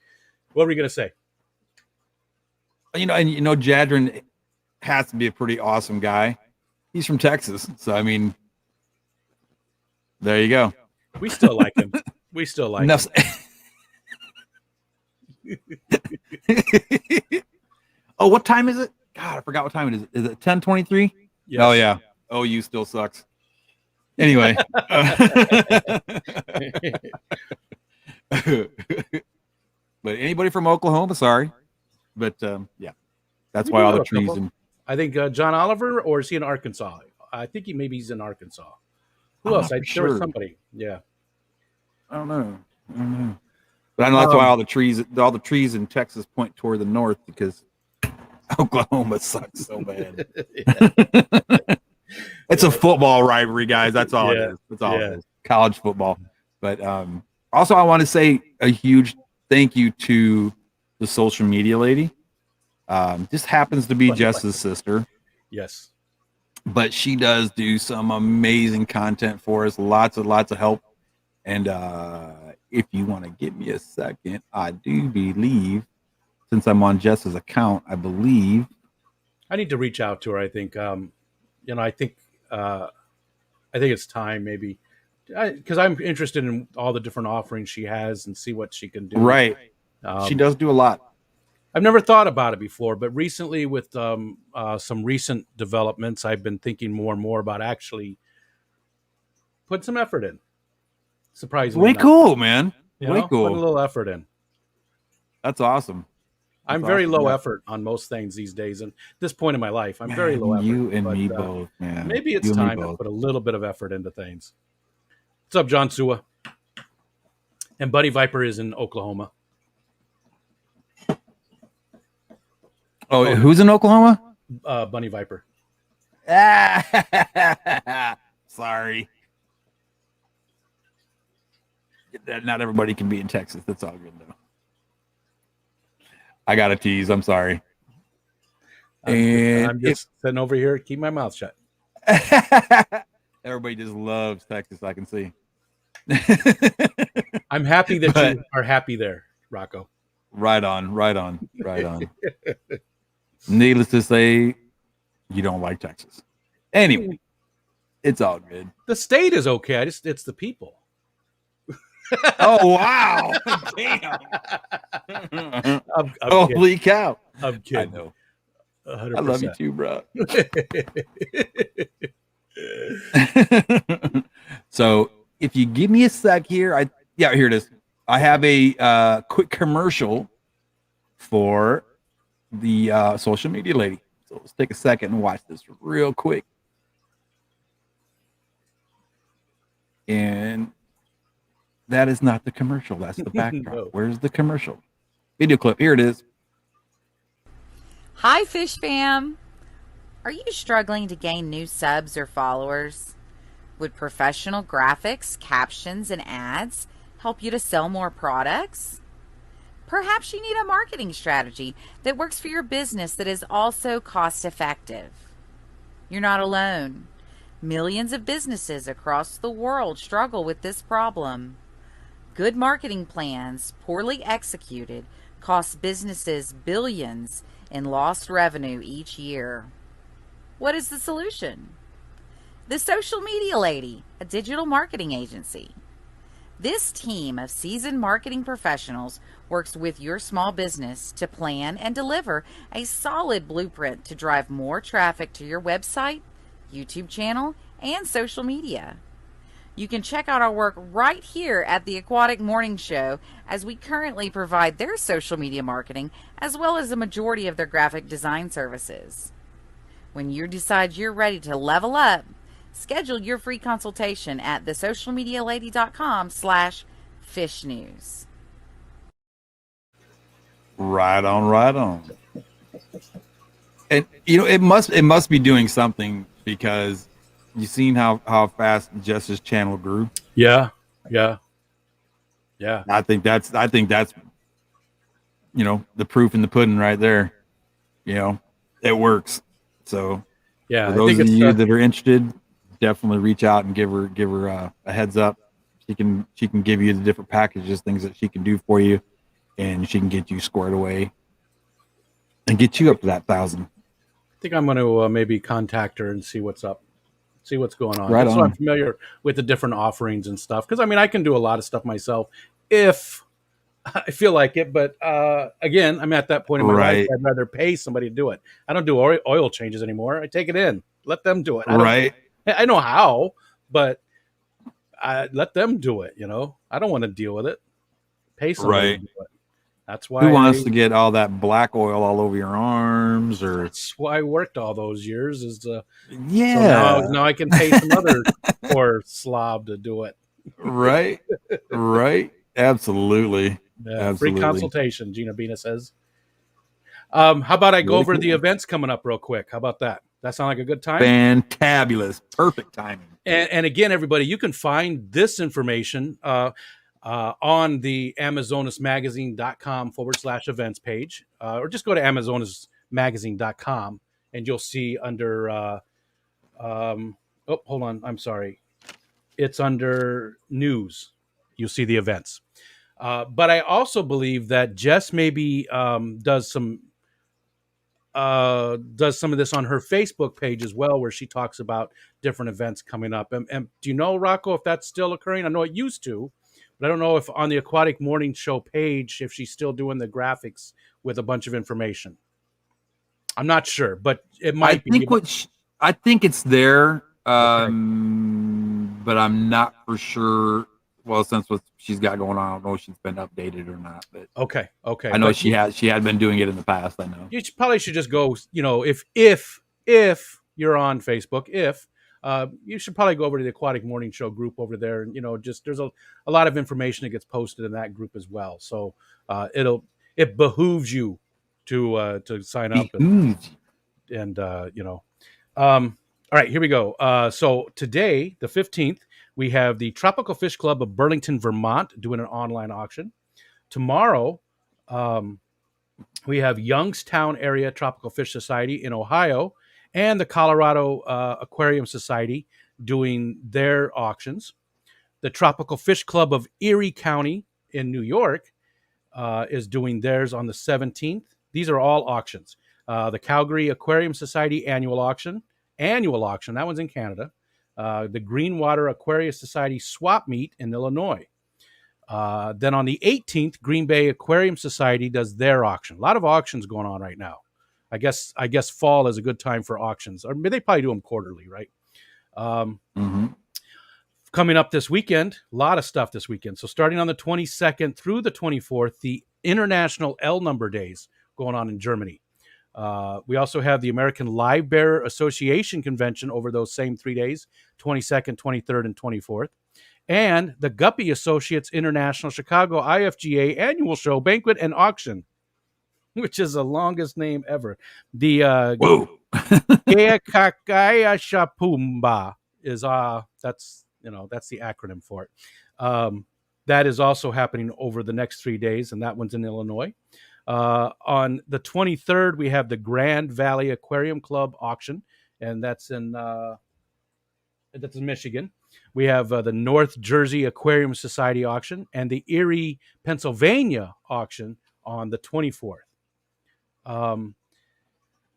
What were you going to say? Jadron has to be a pretty awesome guy. He's from Texas. So, I mean, there you go. We still like him. We still like him. Oh, what time is it? God, I forgot what time it is. Is it 10:23? Yes. Oh, yeah. Oh, you still sucks. Anyway. But anybody from Oklahoma, sorry. But, yeah. That's why all the trees. I think John Oliver, or is he in Arkansas? I think he's in Arkansas. Who else? There was somebody. Yeah. I don't know. But I know that's why all the trees in Texas point toward the north, because Oklahoma sucks so bad. It's a football rivalry, guys. That's all it is. That's all it is. College football. But also, I want to say a huge thank you to the social media lady. Just happens to be Jess's sister. Yes. But she does do some amazing content for us. Lots of help. And if you want to give me a second, I do believe, since I'm on Jess's account, I believe I need to reach out to her. I think, I think it's time, maybe, because I'm interested in all the different offerings she has and see what she can do. Right. She does do a lot. I've never thought about it before, but recently with some recent developments, I've been thinking more and more about actually put some effort in. Surprisingly, way cool, man. Way cool. Put a little effort in. That's awesome. I'm very low effort on most things these days, and at this point in my life, I'm very low effort. You and me both, man. Maybe it's time to put a little bit of effort into things. What's up, John Sua? And Buddy Viper is in Oklahoma. Oh, who's in Oklahoma? Bunny Viper. Sorry. Not everybody can be in Texas. That's all good, though. I got to tease. I'm sorry. I'm just sitting over here. Keep my mouth shut. Everybody just loves Texas, I can see. I'm happy that you are happy there, Rocko. Right on. Needless to say, you don't like Texas. Anyway, it's all good. The state is okay. It's the people. Oh, wow. Damn. I'm Holy cow. I'm kidding. I know. 100%. I love you too, bro. So if you give me a sec here, here it is. I have a quick commercial for the social media lady. So let's take a second and watch this real quick. And that is not the commercial. That's the backdrop. No. Where's the commercial? Video clip. Here it is. Hi, Fish Fam. Are you struggling to gain new subs or followers? Would professional graphics, captions, and ads help you to sell more products? Perhaps you need a marketing strategy that works for your business that is also cost effective. You're not alone. Millions of businesses across the world struggle with this problem. Good marketing plans, poorly executed, cost businesses billions in lost revenue each year. What is the solution? The Social Media Lady, a digital marketing agency. This team of seasoned marketing professionals works with your small business to plan and deliver a solid blueprint to drive more traffic to your website, YouTube channel, and social media. You can check out our work right here at the Aquatic Morning Show, as we currently provide their social media marketing as well as the majority of their graphic design services. When you decide you're ready to level up, schedule your free consultation at thesocialmedialady.com/fishnews. Right on. And it must be doing something, because you seen how fast Jess's channel grew. Yeah. I think that's the proof in the pudding right there. It works. So Yeah, for I those think of it's you that are interested, definitely reach out and give her a heads up. She can give you the different packages, things that she can do for you, and she can get you squared away and get you up to that 1,000. I think I'm going to maybe contact her and see what's up, see what's going on, Right just so I'm on. familiar with the different offerings and stuff. Because I mean, I can do a lot of stuff myself if I feel like it. But again, I'm at that point in my life Right. where I'd rather pay somebody to do it. I don't do oil changes anymore. I take it in, let them do it. I don't. Right. I know how, but I let them do it. I don't want to deal with it. Pay somebody to Right. do it. That's Who why I. wants to get all that black oil all over your arms or That's why I worked all those years. So now yeah. I can pay some other poor slob to do it. Right. Right. Absolutely. Yeah, free Absolutely. consultation, Gina Bina says. How about I go Really over the cool. events coming up real quick? How about that? That sound like a good time? Fantabulous. Perfect timing. And again, everybody, you can find this information on the AmazonasMagazine.com/events page, or just go to AmazonasMagazine.com and you'll see under. Oh, hold on. I'm sorry. It's under news. You'll see the events. But I also believe that Jess maybe does some of this on her Facebook page as well, where she talks about different events coming up. And do you know, Rocco, if that's still occurring? I know it used to, but I don't know if on the Aquatic Morning Show page, if she's still doing the graphics with a bunch of information. I'm not sure, but it I might be. think I think it's there, Okay. but I'm not for sure. Well, since what she's got going on, I don't know if she's been updated or not. But Okay. Okay. I know But she had been doing it in the past. I know. probably should just go. If you're on Facebook, if you should probably go over to the Aquatic Morning Show group over there, and just there's a lot of information that gets posted in that group as well. So it behooves you to sign up and all right, here we go. So today, the 15th, we have the Tropical Fish Club of Burlington, Vermont, doing an online auction. Tomorrow, we have Youngstown Area Tropical Fish Society in Ohio and the Colorado Aquarium Society doing their auctions. The Tropical Fish Club of Erie County in New York is doing theirs on the 17th. These are all auctions. The Calgary Aquarium Society annual auction, that one's in Canada. The Greenwater Aquarium Society swap meet in Illinois. Then on the 18th, Green Bay Aquarium Society does their auction. A lot of auctions going on right now. I guess fall is a good time for auctions. Or they probably do them quarterly, right? Coming up this weekend, a lot of stuff this weekend. So starting on the 22nd through the 24th, the International L Number Days going on in Germany. We also have the American Live Bearer Association Convention over those same 3 days, 22nd, 23rd, and 24th. And the Guppy Associates International Chicago IFGA Annual Show, Banquet, and Auction, which is the longest name ever. The Whoa. Keakakaya Shapumba is that's the acronym for it. That is also happening over the next 3 days, and that one's in Illinois. On the 23rd, we have the Grand Valley Aquarium Club auction, and that's in Michigan. We have the North Jersey Aquarium Society auction and the Erie, Pennsylvania auction on the 24th.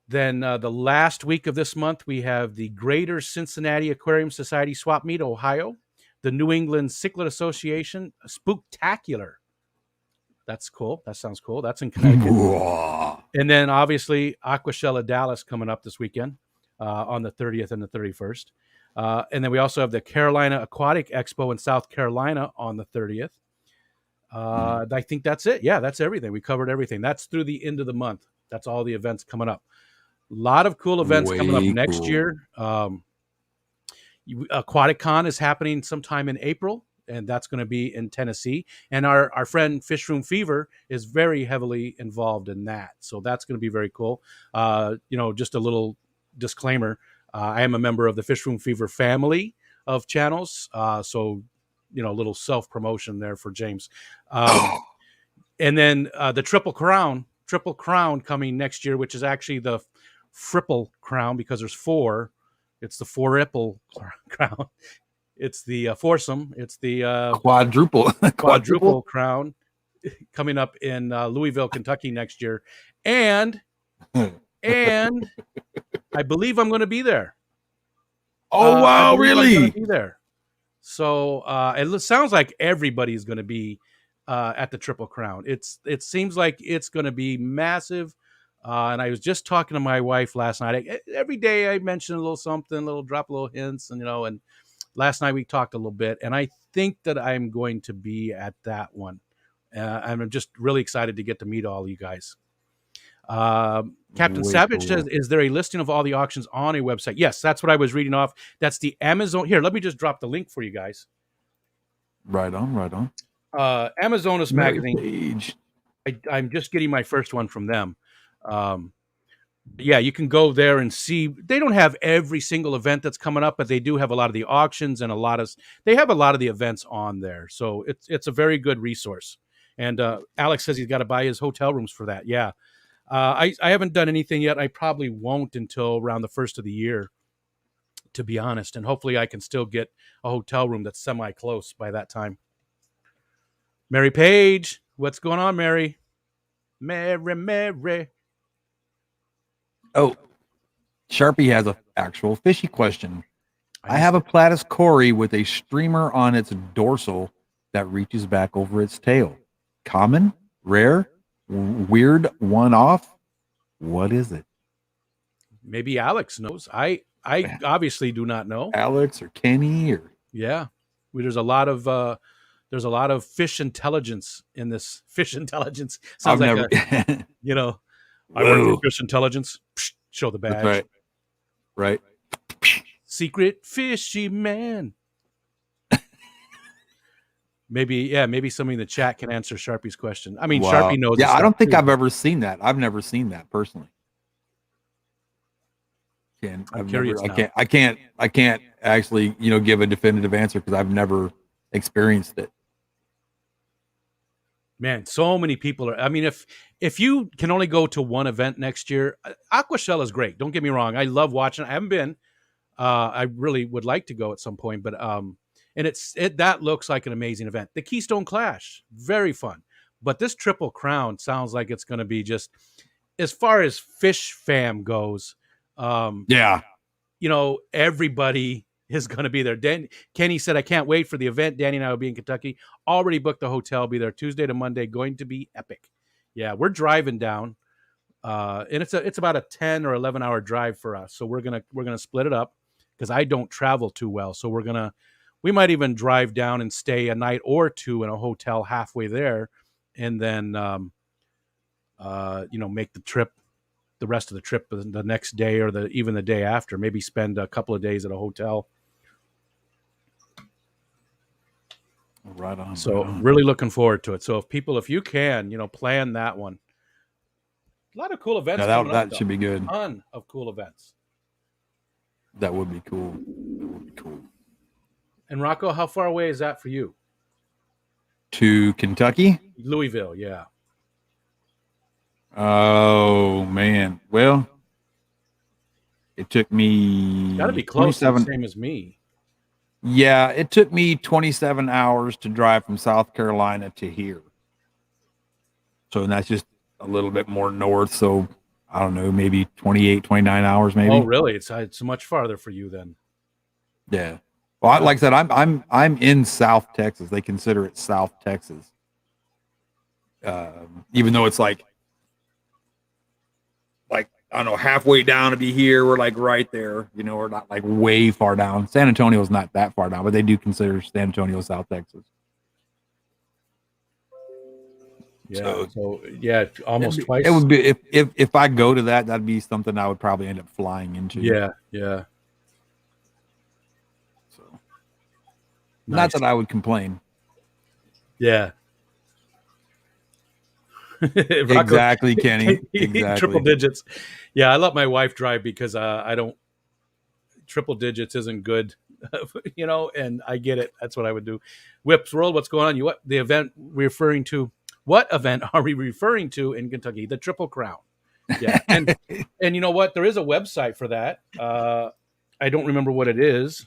Then the last week of this month, we have the Greater Cincinnati Aquarium Society Swap Meet, Ohio, the New England Cichlid Association Spooktacular. That's cool. That sounds cool. That's in Connecticut. And then obviously Aquashella Dallas coming up this weekend on the 30th and the 31st. And then we also have the Carolina Aquatic Expo in South Carolina on the 30th. I think that's it. Yeah, that's everything. We covered everything. That's through the end of the month. That's all the events coming up. A lot of cool events coming up next year. Aquatic Con is happening sometime in April, and that's going to be in Tennessee. And our friend Fish Room Fever is very heavily involved in that. So that's going to be very cool. Just a little disclaimer. I am a member of the Fish Room Fever family of channels. So a little self-promotion there for James. And then the Triple Crown coming next year, which is actually the Fripple Crown because there's four. It's the four Ripple Crown. It's the foursome. It's the quadruple crown coming up in Louisville, Kentucky next year, and I believe I'm going to be there. Oh wow, really? I'm going to be there. So it sounds like everybody's going to be at the Triple Crown. It seems like it's going to be massive. And I was just talking to my wife last night. Every day I mention a little something, drop a little hints, and last night we talked a little bit. And I think that I'm going to be at that one. I'm just really excited to get to meet all you guys. Captain Savage says, is there a listing of all the auctions on a website? Yes, that's what I was reading off. That's the Amazon. Here, let me just drop the link for you guys. Right on. Amazonas magazine. I'm just getting my first one from them. Yeah, you can go there and see. They don't have every single event that's coming up, but they do have a lot of the auctions and they have a lot of the events on there. So it's a very good resource. And Alex says he's got to buy his hotel rooms for that. Yeah. I haven't done anything yet. I probably won't until around the first of the year, to be honest. And hopefully I can still get a hotel room that's semi-close by that time. Mary Page, what's going on, Mary? Mary. Oh, Sharpie has an actual fishy question. I have a Platus Cory with a streamer on its dorsal that reaches back over its tail. Common, rare, weird, one-off. What is it? Maybe Alex knows. I obviously do not know. Alex or Kenny or yeah. There's a lot of fish intelligence in this. Fish intelligence sounds I work for fish intelligence. Psh, show the badge. That's right. Secret fishy man. Maybe somebody in the chat can answer Sharpie's question. I mean, wow. Sharpie knows. Yeah, I don't think I've ever seen that. I've never seen that personally. I'm curious. I can't actually, give a definitive answer because I've never experienced it. Man, so many people are. I mean, if you can only go to one event next year, Aquashell is great. Don't get me wrong. I love watching. I haven't been. I really would like to go at some point, but and that looks like an amazing event. The Keystone Clash, very fun. But this Triple Crown sounds like it's going to be just, as far as Fish Fam goes. Everybody is going to be there. Kenny said, I can't wait for the event. Danny and I will be in Kentucky. Already booked the hotel. Be there Tuesday to Monday. Going to be epic. Yeah, we're driving down, and it's about a 10 or 11 hour drive for us. So we're gonna split it up because I don't travel too well. So we might even drive down and stay a night or two in a hotel halfway there, and then make the rest of the trip the next day or even the day after. Maybe spend a couple of days at a hotel. Right on. So really looking forward to it. So if you can, plan that one. A lot of cool events. Yeah, that should be good. A ton of cool events. That would be cool. And Rocko, how far away is that for you? To Kentucky? Louisville, yeah. Oh man. Well, it took me gotta be close to the same as me. Yeah, it took me 27 hours to drive from South Carolina to here. So that's just a little bit more north. So I don't know, maybe 28, 29 hours, maybe. Oh, really? It's much farther for you then. Yeah. Well, like I said, I'm in South Texas. They consider it South Texas, even though it's like I don't know, halfway down to be here. We're like right there, we're not like way far down. San Antonio's not that far down, but they do consider San Antonio South Texas. Yeah. So almost twice. It would be if I go to that'd be something I would probably end up flying into. Yeah. So not that I would complain. Yeah. Exactly, Kenny. Exactly. Triple digits. Yeah, I let my wife drive because I don't. Triple digits isn't good, and I get it. That's what I would do. Whips World, what's going on? The event we're referring to what event are we referring to in Kentucky? The Triple Crown. Yeah, and you know what? There is a website for that. I don't remember what it is,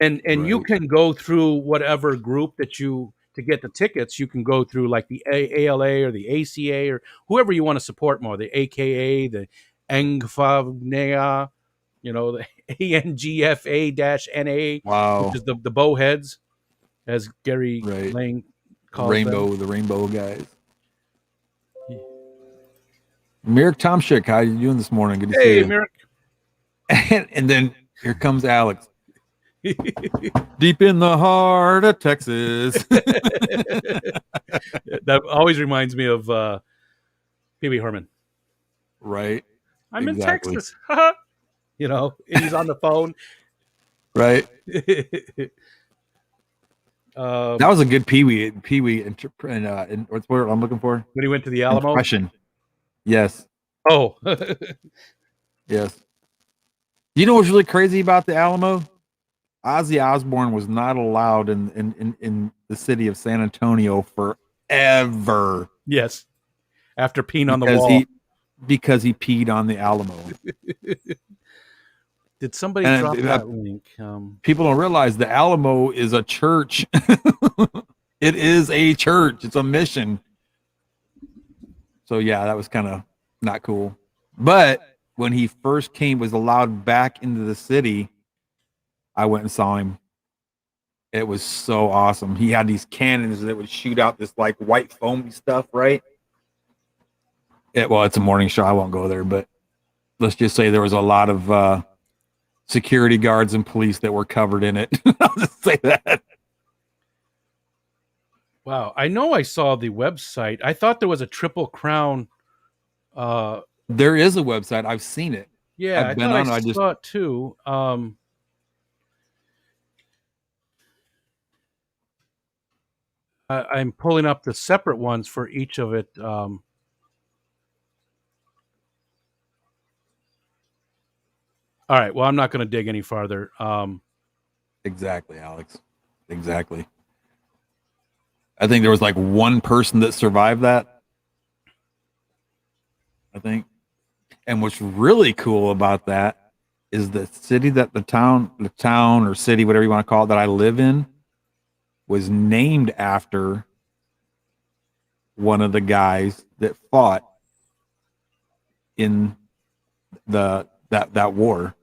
and you Right. can go through whatever group that you to get the tickets. You can go through like the ALA or the ACA or whoever you want to support more. The AKA, the Angfavnea, the ANGFA-NA, which Wow. is the bowheads, as Gary Right. Lang calls them. The rainbow guys. Merrick Tomschick, how you doing this morning? Good to see Hey, you. Merrick. And then here comes Alex. Deep in the heart of Texas. That always reminds me of Pee Wee Herman. Right. I'm Exactly. in Texas. And he's on the phone. Right. That was a good Pee Wee and what's what I'm looking for? When he went to the Alamo. Impression. Yes. Oh. Yes. You know what's really crazy about the Alamo? Ozzy Osbourne was not allowed in the city of San Antonio forever. Yes. After peeing on the wall. Because he peed on the Alamo. Did somebody drop that link? People don't realize the Alamo is a church. It is a church. It's a mission. So yeah, that was kind of not cool. But when he first was allowed back into the city, I went and saw him. It was so awesome. He had these cannons that would shoot out this like white foamy stuff, right? It's a morning show. I won't go there, but let's just say there was a lot of security guards and police that were covered in it. I'll just say that. Wow. I know I saw the website. I thought there was a Triple Crown. There is a website. I've seen it. Yeah, I've been on it. I saw it too. I'm pulling up the separate ones for each of it. All right. Well, I'm not going to dig any farther. Exactly, Alex. Exactly. I think there was like one person that survived that. I think. And what's really cool about that is the city that the town or city, whatever you want to call it, that I live in, was named after one of the guys that fought in that war.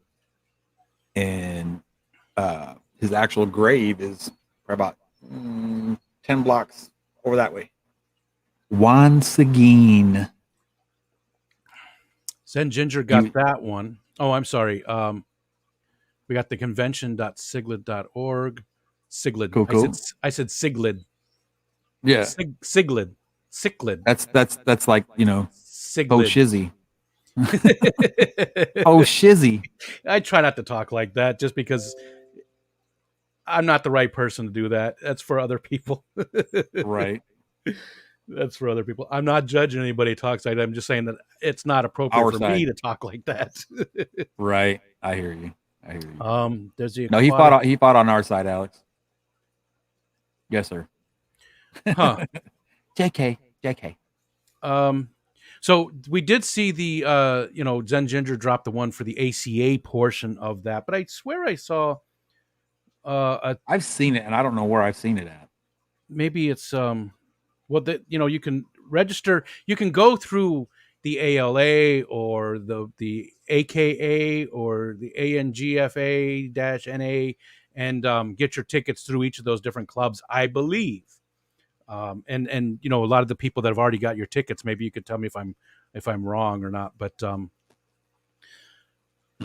And his actual grave is about 10 blocks over that way. Once again. Zen Ginger got that one. Oh, I'm sorry. We got the convention.siglid.org. Siglid. Cool. I said Siglid. Yeah. Siglid. That's like, Siglid. Oh shizzy. Oh shizzy. I try not to talk like that just because I'm not the right person to do that. That's for other people. Right. That's for other people. I'm not judging anybody who talks like that. I'm just saying that it's not appropriate for me to talk like that. Right. I hear you. There's the he fought on our side, Alex. Yes, sir. Huh. JK. So we did see the Zen Ginger drop the one for the ACA portion of that, but I swear I saw I've seen it and I don't know where I've seen it at. Maybe it's you can register, you can go through the ALA or the AKA or the ANGFA-NA and get your tickets through each of those different clubs, I believe. And a lot of the people that have already got your tickets, maybe you could tell me if I'm wrong or not. But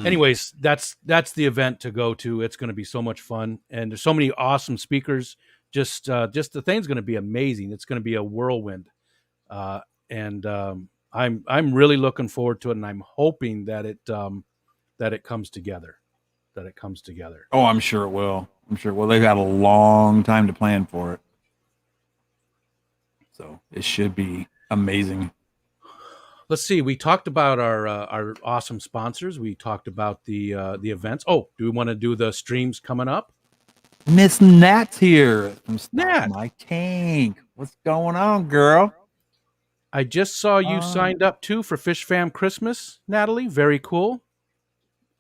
anyways, that's the event to go to. It's going to be so much fun, and there's so many awesome speakers. Just the thing's going to be amazing. It's going to be a whirlwind, and I'm really looking forward to it, and I'm hoping that it comes together. Oh, I'm sure it will. They've had a long time to plan for it. So it should be amazing. Let's see. We talked about our awesome sponsors. We talked about the events. Oh, do we want to do the streams coming up? Miss Nat's here. Nat, my tank. What's going on, girl? I just saw you signed up too for Fish Fam Christmas, Natalie. Very cool.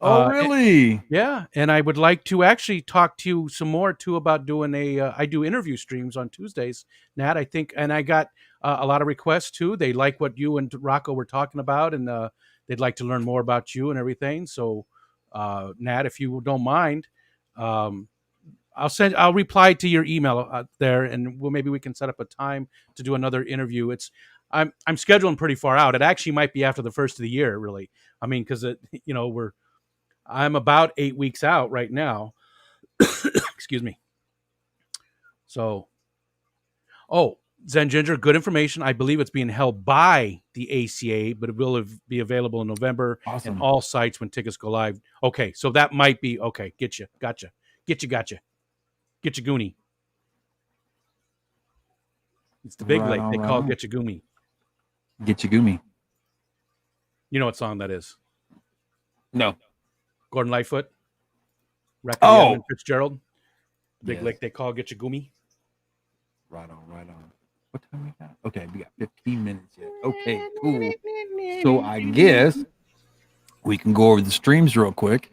Oh, Uh, really? Yeah, and I would like to actually talk to you some more too about doing I do interview streams on Tuesdays, Nat. I think, and I got a lot of requests too. They like what you and Rocko were talking about, and they'd like to learn more about you and everything. So, Nat, if you don't mind, um, I'll reply to your email there, and maybe we can set up a time to do another interview. I'm scheduling pretty far out. It actually might be after the first of the year, really. I mean, because I'm about 8 weeks out right now. Excuse me. So, Zen Ginger, good information. I believe it's being held by the ACA, but it will be available in November Awesome. and all sites when tickets go live. Okay, so that might be okay. Gotcha. Get you Goonie. It's the big Right lake. on, They right call on. it Get You Goonie. Get you Gumi. You know what song that is? No. Gordon Lightfoot. Record Oh. and Fitzgerald. Big Yes. lake they call Get You Goonie. Right on, right on. What time we got? Okay, we got 15 minutes yet. Okay, cool. So I guess we can go over the streams real quick.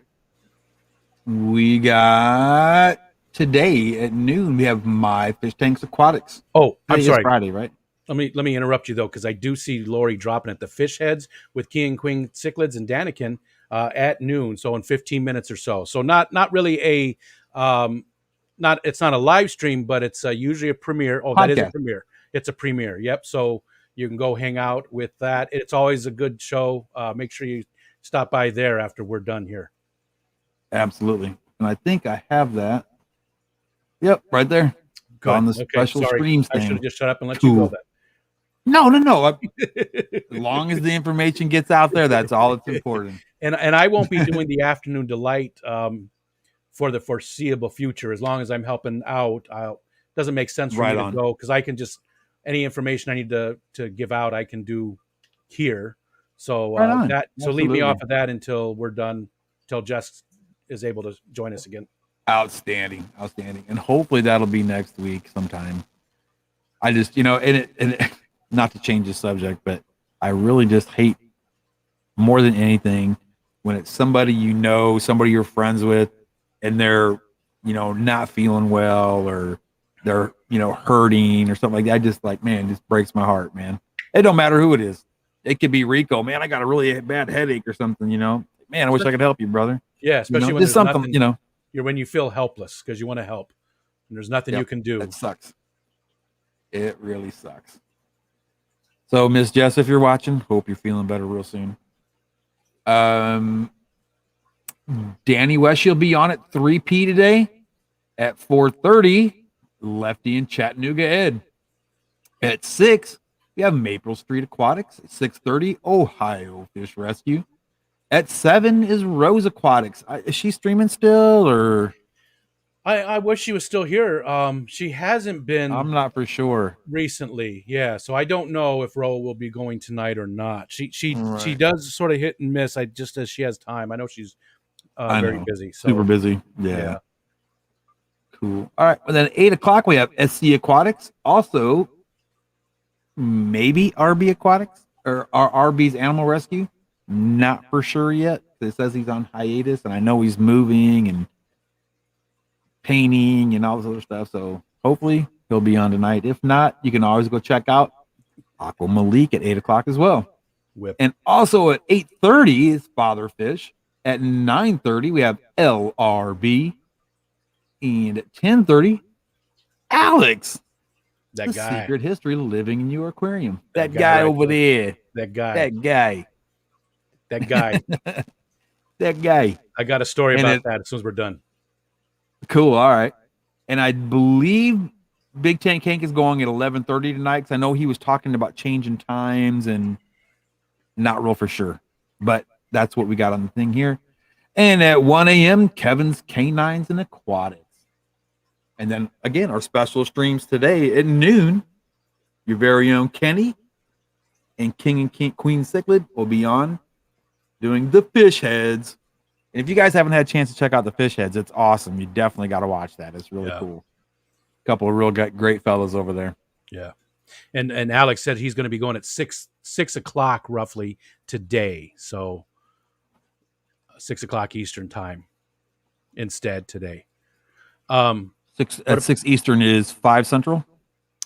We got today at noon, we have My Fish Tanks Aquatics. Oh, I'm Today is sorry. Friday, right? Let me interrupt you though, because I do see Lori dropping at the Fish Heads with King and Queen Cichlids and Danikin at noon. So in 15 minutes or so. So not really a it's not a live stream, but it's usually a premiere. Oh, that is a Podcast. premiere. It's a premiere. Yep. So you can go hang out with that. It's always a good show. Make sure you stop by there after we're done here. Absolutely. And I think I have that. Yep, right there. Good. On the Okay, special sorry. streams I thing. should have just shut up and let you go then. No. As long as the information gets out there, that's all that's important. And I won't be doing the afternoon delight for the foreseeable future. As long as I'm helping out, doesn't make sense for me to go because I can just any information I need to give out, I can do here. So leave me off of that until we're done. Till Jess is able to join us again. Outstanding, and hopefully that'll be next week sometime. I just and not to change the subject, but I really just hate more than anything when it's somebody somebody you're friends with, and they're not feeling well or they're hurting or something like that. I just just breaks my heart, man. It don't matter who it is. It could be Rico, man. I got a really bad headache or something. Man, I wish I could help you, brother. Yeah, especially when there's something nothing, you're when you feel helpless because you want to help and there's nothing you can do. It sucks. It really sucks. So, Miss Jess, if you're watching, hope you're feeling better real soon. Danny West, she'll be on at 3 p today. At 4:30, Lefty and Chattanooga Ed. At 6, we have Maple Street Aquatics. At 6:30, Ohio Fish Rescue. At 7 is Rose Aquatics. Is she streaming still, or? I wish she was still here. She hasn't been. I'm not for sure recently. Yeah, so I don't know if Ro will be going tonight or not. She does sort of hit and miss. Just as she has time. I know she's very busy. So. Super busy. Yeah. Cool. All right. And then at 8 o'clock we have SC Aquatics. Also, maybe RB Aquatics or RB's Animal Rescue. Not for sure yet. It says he's on hiatus, and I know he's moving and painting and all this other stuff. So hopefully he'll be on tonight. If not, you can always go check out Aqua Malik at 8 o'clock as well. And also at 8:30 is Father Fish. At 9:30 we have LRB. And at 10:30, Alex. That guy. Secret History Living in Your Aquarium. That guy over there. That guy. That guy. I got a story about that as soon as we're done. Cool. All right. And I believe Big Tank Hank is going at 11:30 tonight, because I know he was talking about changing times and not real for sure. But that's what we got on the thing here. And at 1 a.m., Kevin's Canines and Aquatics. And then, again, our special streams today at noon, your very own Kenny and King and Queen Cichlid will be on doing the Fish Heads. And if you guys haven't had a chance to check out the Fish Heads, it's awesome. You definitely got to watch that. It's really cool. A couple of real great fellas over there. Yeah. And Alex said he's going to be going at 6 o'clock roughly today. So 6 o'clock Eastern time instead today. At 6 Eastern is 5 Central.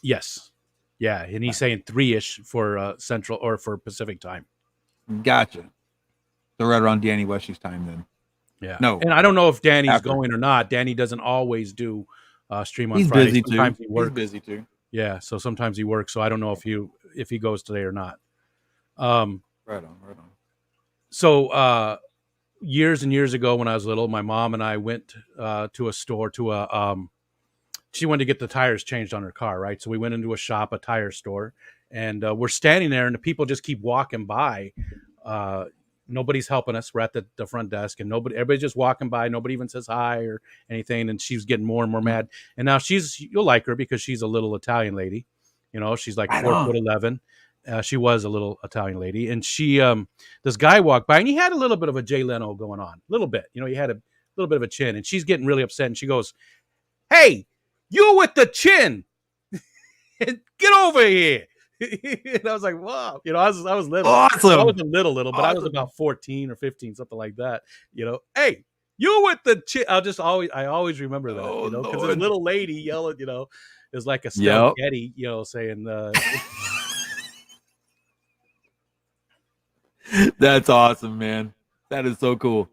Yes. Yeah. And he's saying 3-ish for Central or for Pacific time. Gotcha. So right around Danny Weshy's time then. Yeah. No. And I don't know if Danny's going or not. Danny doesn't always do stream on Friday. Busy sometimes too. He works. He's busy too. Yeah. So sometimes he works. So I don't know if he goes today or not. Right on. So years and years ago when I was little, my mom and I went to a store she wanted to get the tires changed on her car, right? So we went into a tire store, and we're standing there, and the people just keep walking by. Nobody's helping us. We're at the front desk, and everybody's just walking by. Nobody even says hi or anything, and she's getting more and more mad. And now you'll like her because she's a little Italian lady. She's like 4'11". She was a little Italian lady, and this guy walked by, and he had a little bit of a Jay Leno going on, a little bit. He had a little bit of a chin, and she's getting really upset, and she goes, "Hey, you with the chin, get over here." And I was like, "Wow!" I was little. Awesome. I wasn't little, but I was about 14 or 15, something like that. Hey, you with the chin. I always remember that. Because this little lady yelling, is like a Getty, saying. That's awesome, man. That is so cool.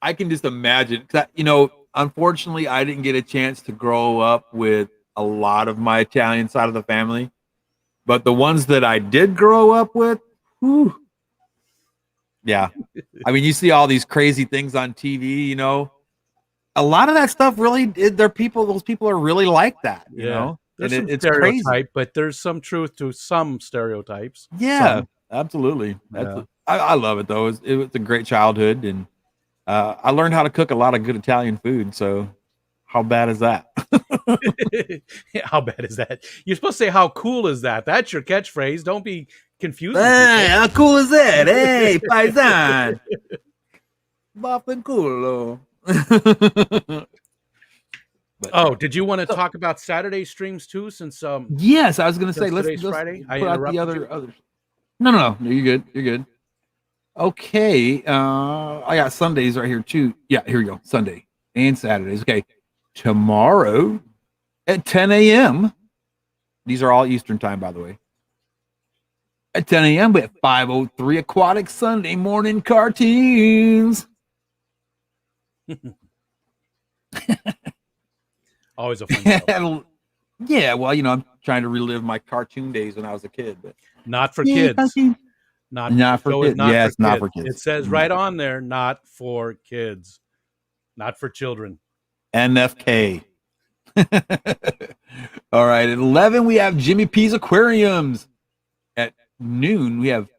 I can just imagine. Unfortunately, I didn't get a chance to grow up with a lot of my Italian side of the family, but the ones that I did grow up with, whew, yeah. I mean, you see all these crazy things on TV. A lot of that stuff really. Those people are really like that. There's some it's stereotype, crazy. but there's some truth to some stereotypes. Yeah, absolutely. I love it though. It was a great childhood, and I learned how to cook a lot of good Italian food. So, how bad is that? How bad is that? You're supposed to say, "How cool is that?" That's your catchphrase. Don't be confused. Hey, how cool is that? Hey, paisan. Buffing cool. Did you want to talk about Saturday streams too? Since yes, I was going to say let's Friday. Put out the others. No. You're good. Okay, I got Sundays right here too. Yeah, here we go. Sunday and Saturdays. Okay, tomorrow at 10 a.m. These are all Eastern time, by the way. At 10 a.m. we have 503 Aquatic Sunday morning cartoons. Always a fun show. Yeah, well, I'm trying to relive my cartoon days when I was a kid, but not for kids. Cartoon. Not for kids. It's not for kids. It says right on there, not for kids, not for children. NFK. All right, at 11 we have Jimmy P's Aquariums. At noon we have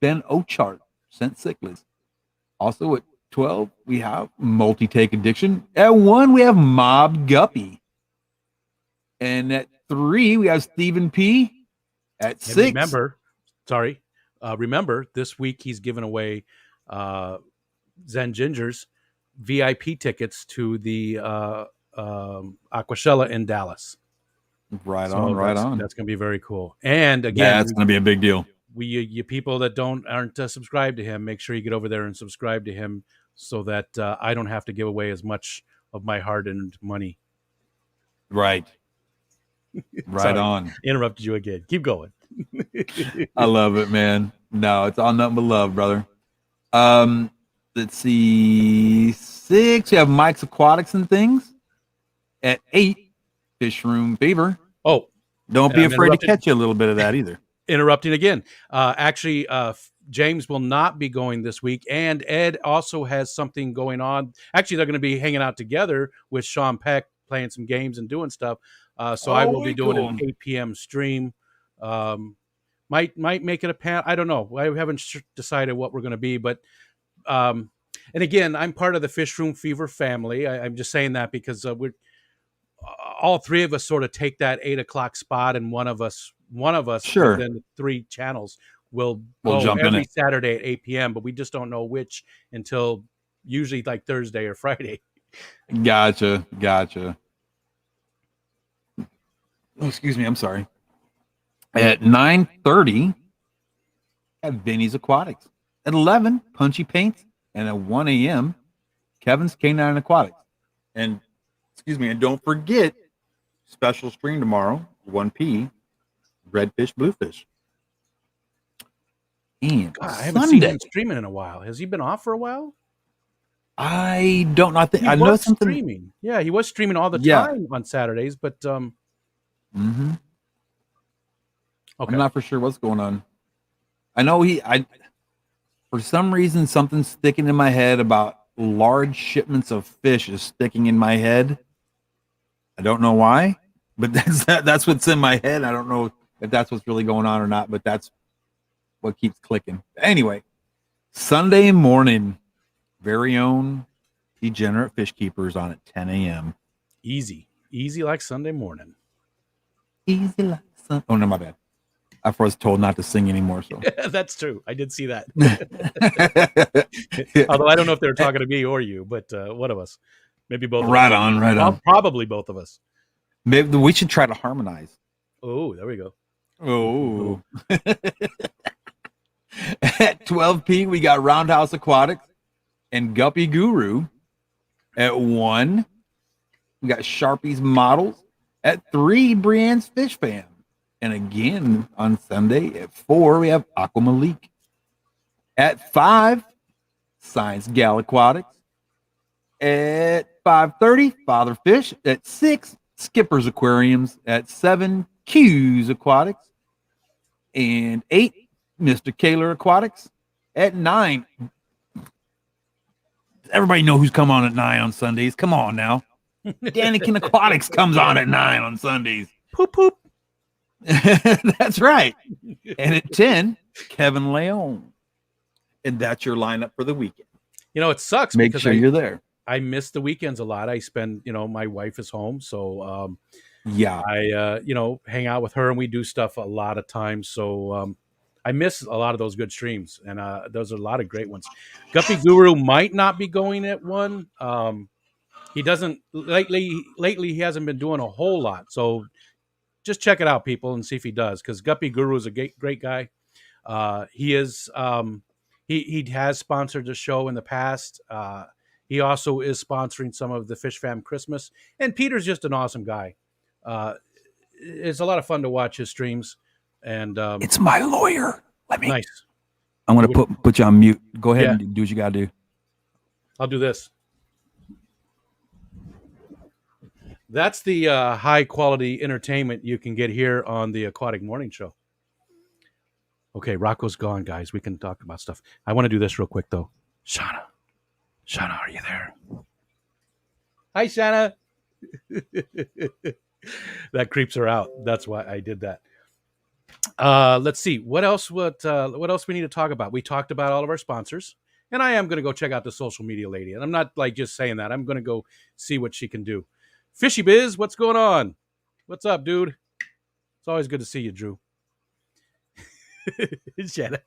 Ben Ochart, Scent Cichlids. Also at 12 we have Multi-Take Addiction. At 1 we have Mob Guppy. And at 3 we have Stephen P. At 6 remember this week he's giving away Zen Ginger's VIP tickets to the Aquashella in Dallas. Right on. That's going to be very cool. And again, that's going to be a big deal. You people that aren't subscribed to him, make sure you get over there and subscribe to him so that I don't have to give away as much of my hard-earned money. Right. Right on. Interrupted you again. Keep going. I love it, man. No, it's all nothing but love, brother. Let's see. 6, you have Mike's Aquatics and Things. At 8, Fish Room Fever. Oh, don't be afraid to catch you a little bit of that either. Interrupting again. Actually, James will not be going this week, and Ed also has something going on. Actually, they're going to be hanging out together with Sean Peck, playing some games and doing stuff. So I will be doing an 8 p.m. stream. Might make it a panel. I don't know. I haven't decided what we're going to be, but and again, I'm part of the Fish Room Fever family. I'm just saying that because we're all three of us sort of take that 8 o'clock spot, and one of us sure. within the 3 channels will jump every in it. Saturday at 8 p.m. But we just don't know which until usually like Thursday or Friday. Gotcha. Oh, excuse me. I'm sorry. At 9:30, at Vinny's Aquatics. At 11, Punchy Paints. And at 1 a.m., Kevin's K9 Aquatics. And excuse me, and don't forget, special stream tomorrow, 1 p. Redfish, Bluefish. And God, I haven't seen him streaming in a while. Has he been off for a while? I don't know. He I know was something. Streaming. Yeah, he was streaming all the time on Saturdays, but Okay. I'm not for sure what's going on. I know for some reason something's sticking in my head about large shipments of fish is sticking in my head. I don't know why, but that's what's in my head. I don't know if that's what's really going on or not, but that's what keeps clicking. Anyway, Sunday morning, very own Degenerate Fish Keepers on at 10 a.m. Easy like Sunday morning. Easy like Sunday. Oh no, my bad. I was told not to sing anymore. So that's true. I did see that. Although I don't know if they were talking to me or you, but one of us, maybe both. Right on. Probably both of us. Maybe we should try to harmonize. Oh, there we go. Oh. At 12 p, we got Roundhouse Aquatics and Guppy Guru. At 1, we got Sharpie's Models. At 3, Brienne's Fish Fam. And again on Sunday at 4, we have Aqua Malik. At 5, Science Gal Aquatics. At 5:30, Father Fish. At 6, Skipper's Aquariums. At 7, Q's Aquatics. And 8, Mr. Kaler Aquatics. At 9, everybody know who's come on at 9 on Sundays. Come on now. Danikin Aquatics comes on at 9 on Sundays. Poop poop. That's right. And at 10, Kevin Leon. And that's your lineup for the weekend. You know, it sucks. Make sure you're there. I miss the weekends a lot. I spend, my wife is home. So, I, hang out with her and we do stuff a lot of times. So, I miss a lot of those good streams. And those are a lot of great ones. Guppy Guru might not be going at 1. He doesn't lately he hasn't been doing a whole lot. So just check it out, people, and see if he does, because Guppy Guru is a great guy. He is he has sponsored the show in the past. He also is sponsoring some of the Fish Fam Christmas, and Peter's just an awesome guy. It's a lot of fun to watch his streams, and it's my lawyer. Nice. I'm going to put you on mute. Go ahead and do what you got to do. I'll do this. That's the high quality entertainment you can get here on the Aquatic Morning Show. Okay, Rocco's gone, guys. We can talk about stuff. I want to do this real quick, though. Shauna, are you there? Hi, Shauna. That creeps her out. That's why I did that. Let's see. What else we need to talk about? We talked about all of our sponsors, and I am going to go check out the social media lady. And I'm not just saying that. I'm going to go see what she can do. Fishy Biz, what's going on? What's up, dude? It's always good to see you, Drew. Shanna.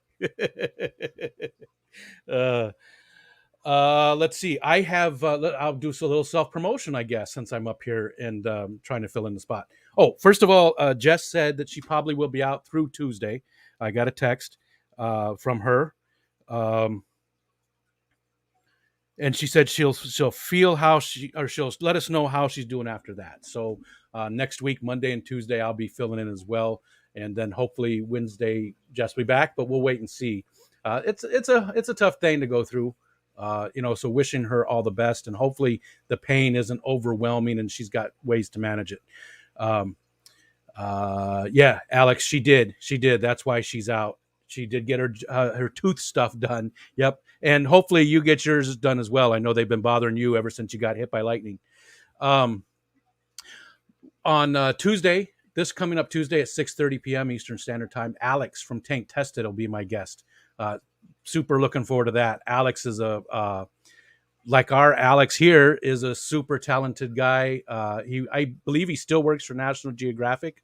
Let's see. I have. I'll do a little self-promotion, I guess, since I'm up here and trying to fill in the spot. Oh, first of all, Jess said that she probably will be out through Tuesday. I got a text from her. And she said she'll feel she'll let us know how she's doing after that. So next week, Monday and Tuesday, I'll be filling in as well, and then hopefully Wednesday Jess will be back. But we'll wait and see. It's a tough thing to go through, So wishing her all the best, and hopefully the pain isn't overwhelming and she's got ways to manage it. Alex, she did. That's why she's out. She did get her tooth stuff done. Yep. And hopefully you get yours done as well. I know they've been bothering you ever since you got hit by lightning. On Tuesday, this coming up Tuesday at 6:30 p.m. Eastern Standard Time, Alex from Tank Tested will be my guest. Super looking forward to that. Alex is like our Alex here is a super talented guy. I believe he still works for National Geographic.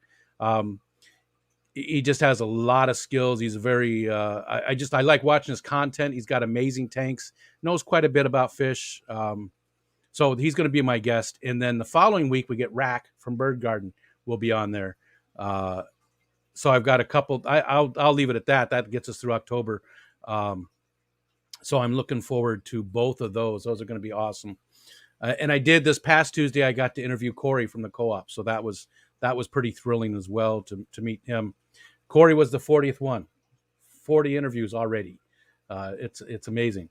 He just has a lot of skills. He's very, I like watching his content. He's got amazing tanks, knows quite a bit about fish. So he's going to be my guest. And then the following week, we get Rack from Bird Garden will be on there. So I've got a couple. I'll leave it at that. That gets us through October. Um, so I'm looking forward to both of those. Those are going to be awesome. And I did this past Tuesday. I got to interview Corey from the co-op, so that was pretty thrilling as well to meet him. Corey was the 40th one, 40 interviews already. It's amazing,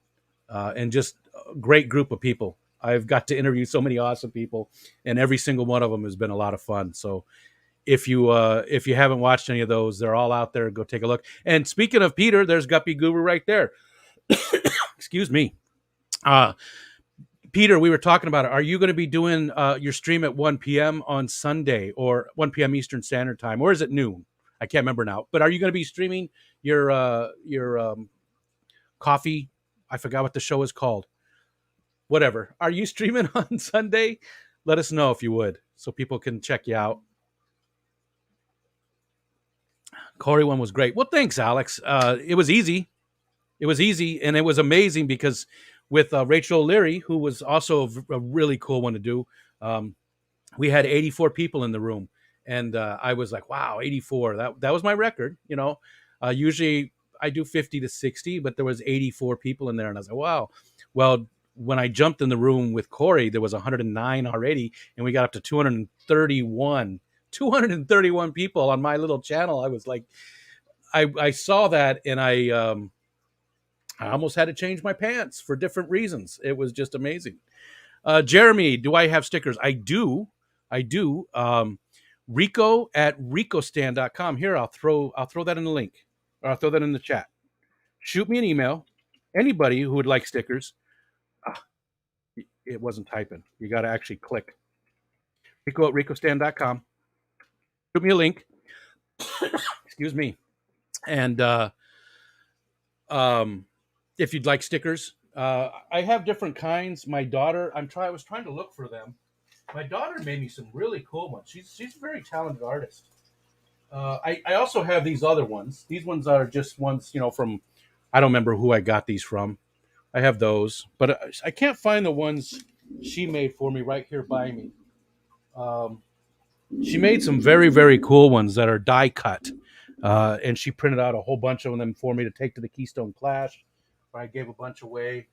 and just a great group of people. I've got to interview so many awesome people, and every single one of them has been a lot of fun. So if you haven't watched any of those, they're all out there. Go take a look. And speaking of Peter, there's Guppy Guru right there. Excuse me. Peter, we were talking about it. Are you going to be doing your stream at 1 p.m. on Sunday or 1 p.m. Eastern Standard Time, or is it noon? I can't remember now. But are you going to be streaming your coffee? I forgot what the show is called. Whatever. Are you streaming on Sunday? Let us know if you would, so people can check you out. Corey one was great. Well, thanks, Alex. It was easy. It was easy, and it was amazing because with Rachel O'Leary, who was also a really cool one to do, we had 84 people in the room, and I was like, wow, 84. That was my record. Usually I do 50 to 60, but there was 84 people in there, and I was like, wow. Well, when I jumped in the room with Corey, there was 109 already, and we got up to 231. 231 people on my little channel. I was like, I saw that, and I almost had to change my pants for different reasons. It was just amazing. Jeremy, do I have stickers? I do. Rico at ricostand.com. Here, I'll throw that in the link, or I'll throw that in the chat. Shoot me an email. Anybody who would like stickers. It wasn't typing. You got to actually click. Rico at ricostand.com. Shoot me a link. Excuse me. And if you'd like stickers, I have different kinds. My daughter, I was trying to look for them. My daughter made me some really cool ones. She's a very talented artist. I also have these other ones. These ones are just ones, from, I don't remember who I got these from. I have those, but I can't find the ones she made for me right here by me. She made some very, very cool ones that are die cut. And she printed out a whole bunch of them for me to take to the Keystone Clash. I gave a bunch away.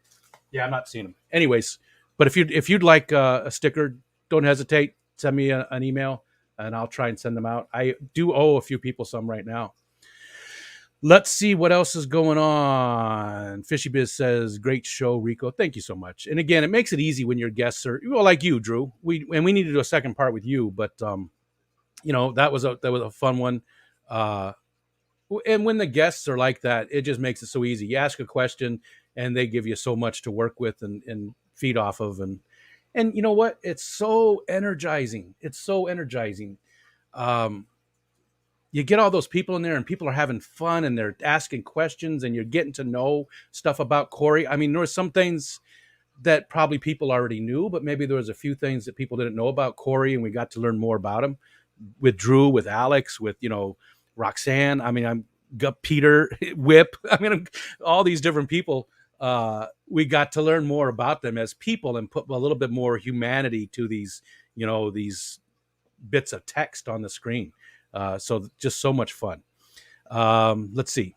Yeah, I'm not seeing them. Anyways, but if you'd like a sticker, don't hesitate. Send me an email, and I'll try and send them out. I do owe a few people some right now. Let's see what else is going on. Fishy Biz says, great show, Rico. Thank you so much. And again, it makes it easy when your guests are, like you, Drew. We need to do a second part with you, but that was a fun one. And when the guests are like that, it just makes it so easy. You ask a question, and they give you so much to work with and feed off of, and you know what? It's so energizing. You get all those people in there, and people are having fun, and they're asking questions, and you're getting to know stuff about Corey. I mean, there were some things that probably people already knew, but maybe there was a few things that people didn't know about Corey, and we got to learn more about him. With Drew, with Alex, with Roxanne. I mean, I'm got Peter, Whip. I mean, all these different people. We got to learn more about them as people and put a little bit more humanity to these, these bits of text on the screen. So just so much fun. Let's see.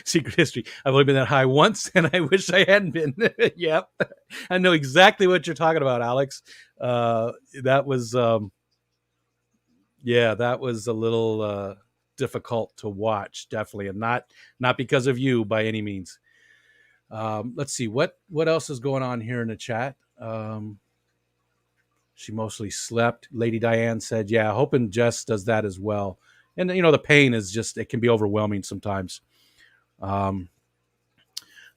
Secret history. I've only been that high once, and I wish I hadn't been. Yep. I know exactly what you're talking about, Alex. That was, that was a little difficult to watch, definitely, and not because of you by any means. Let's see what else is going on here in the chat. She mostly slept. Lady Diane said, "Yeah, hoping Jess does that as well." And the pain is just, it can be overwhelming sometimes.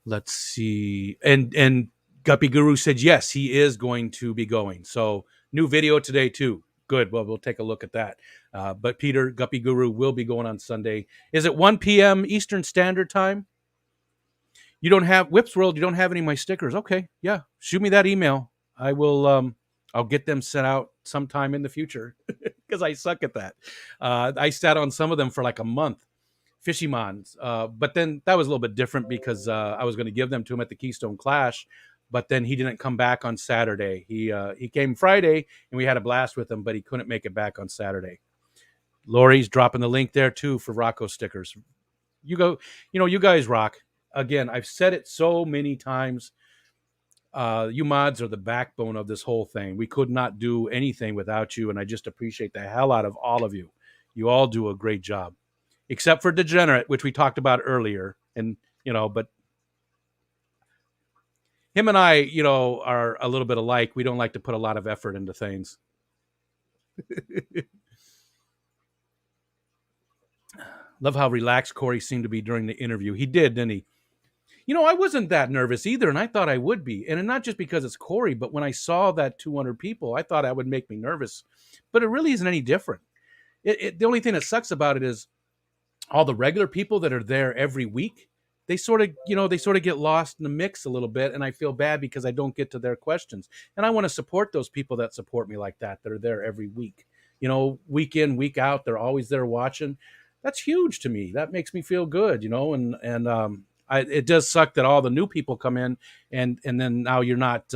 Let's see. And Guppy Guru said, yes, he is going to be going. So new video today too. Good. Well, we'll take a look at that. But Peter, Guppy Guru will be going on Sunday. Is it 1 p.m. Eastern Standard Time? You don't have Whips World. You don't have any of my stickers. Okay. Yeah. Shoot me that email. I will, I'll get them sent out sometime in the future because I suck at that. I sat on some of them for like a month, Fishy Mons. But then that was a little bit different because I was going to give them to him at the Keystone Clash, but then he didn't come back on Saturday. He came Friday, and we had a blast with him, but he couldn't make it back on Saturday. Lori's dropping the link there too for Rocko stickers. You go, you guys rock. Again, I've said it so many times. You mods are the backbone of this whole thing. We could not do anything without you, and I just appreciate the hell out of all of you. You all do a great job, except for Degenerate, which we talked about earlier. And but him and I, are a little bit alike. We don't like to put a lot of effort into things. Love how relaxed Corey seemed to be during the interview. He did, didn't he? I wasn't that nervous either, and I thought I would be. And not just because it's Corey, but when I saw that 200 people, I thought that would make me nervous. But it really isn't any different. The only thing that sucks about it is all the regular people that are there every week, they sort of get lost in the mix a little bit, and I feel bad because I don't get to their questions. And I want to support those people that support me like that are there every week. Week in, week out, they're always there watching. That's huge to me. That makes me feel good, it does suck that all the new people come in and then now you're not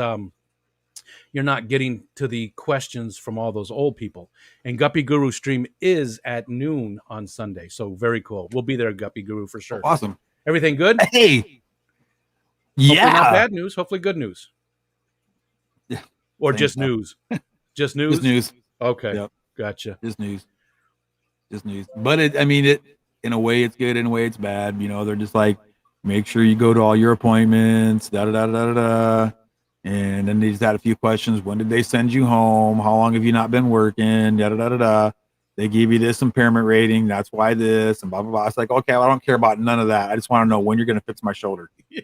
getting to the questions from all those old people. And Guppy Guru stream is at noon on Sunday. So very cool. We'll be there, Guppy Guru, for sure. Awesome. Everything good? Hey. Hopefully not bad news. Hopefully good news. Yeah. Or just news. Just news? Just news. Okay. Yep. Gotcha. Just news. But it in a way it's good, in a way it's bad. They're just like, make sure you go to all your appointments, and then they just had a few questions. When did they send you home? How long have you not been working? They give you this impairment rating. That's why this and blah, blah, blah. It's like, okay, well, I don't care about none of that. I just want to know when you're going to fix my shoulder. Yeah.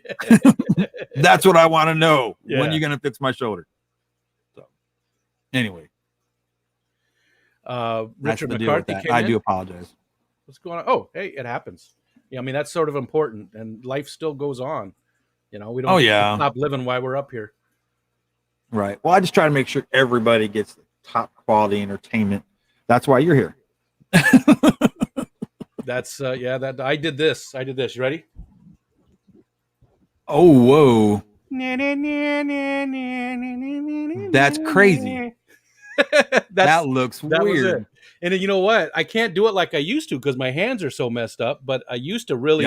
That's what I want to know. Yeah. When you're going to fix my shoulder. So anyway. Richard McCarthy came I in. do apologize. What's going on? Oh, hey, it happens. Yeah, that's sort of important, and life still goes on. We don't stop living while we're up here. Right. Well, I just try to make sure everybody gets the top quality entertainment. That's why you're here. That's that I did this. You ready? Oh, whoa. That's crazy. That looks weird. And you know what? I can't do it like I used to because my hands are so messed up. But I used to really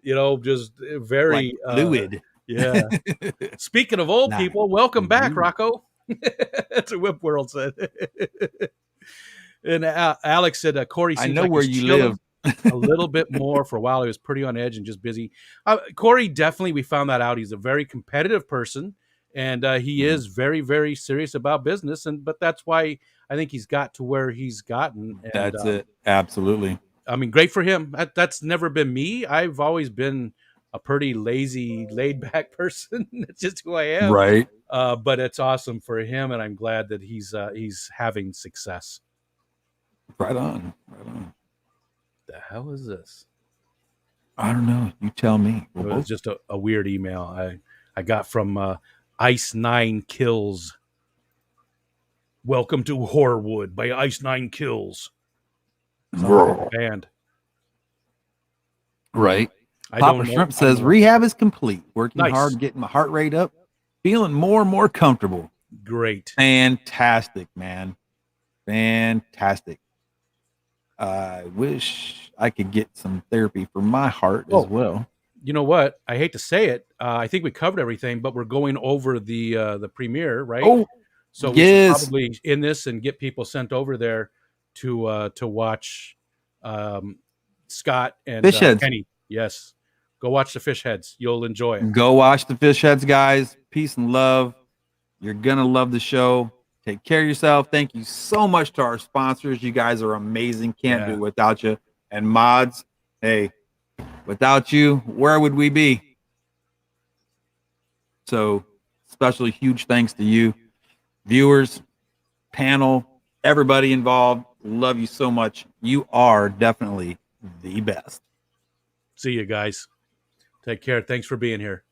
just very fluid. Yeah. Speaking of old people, welcome back, Rocko. That's what Whip World said. And Alex said, Corey seems I know like where you live. A little bit more for a while. He was pretty on edge and just busy. Corey, definitely, we found that out. He's a very competitive person. And he is very, very serious about business, but that's why I think he's got to where he's gotten. And, that's it. Absolutely. Great for him. That's never been me. I've always been a pretty lazy, laid-back person. That's just who I am. Right. But it's awesome for him, and I'm glad that he's having success. Right on. The hell is this? I don't know. You tell me. It was just a weird email I got from Ice 9 Kills. Welcome to Horrorwood by Ice 9 Kills. Band. Right. Papa Shrimp says rehab is complete. Working hard, getting my heart rate up, feeling more and more comfortable. Great. Fantastic, man. Fantastic. I wish I could get some therapy for my heart as well. You know what? I hate to say it. I think we covered everything, but we're going over the premiere, right? Oh, so we should probably end this and get people sent over there to watch Scott and Kenny. Yes, go watch the Fish Heads. You'll enjoy it. Go watch the Fish Heads, guys. Peace and love. You're gonna love the show. Take care of yourself. Thank you so much to our sponsors. You guys are amazing. Can't do it without you. And mods, hey, without you, where would we be? So, especially huge thanks to you, viewers, panel, everybody involved. Love you so much. You are definitely the best. See you guys. Take care. Thanks for being here.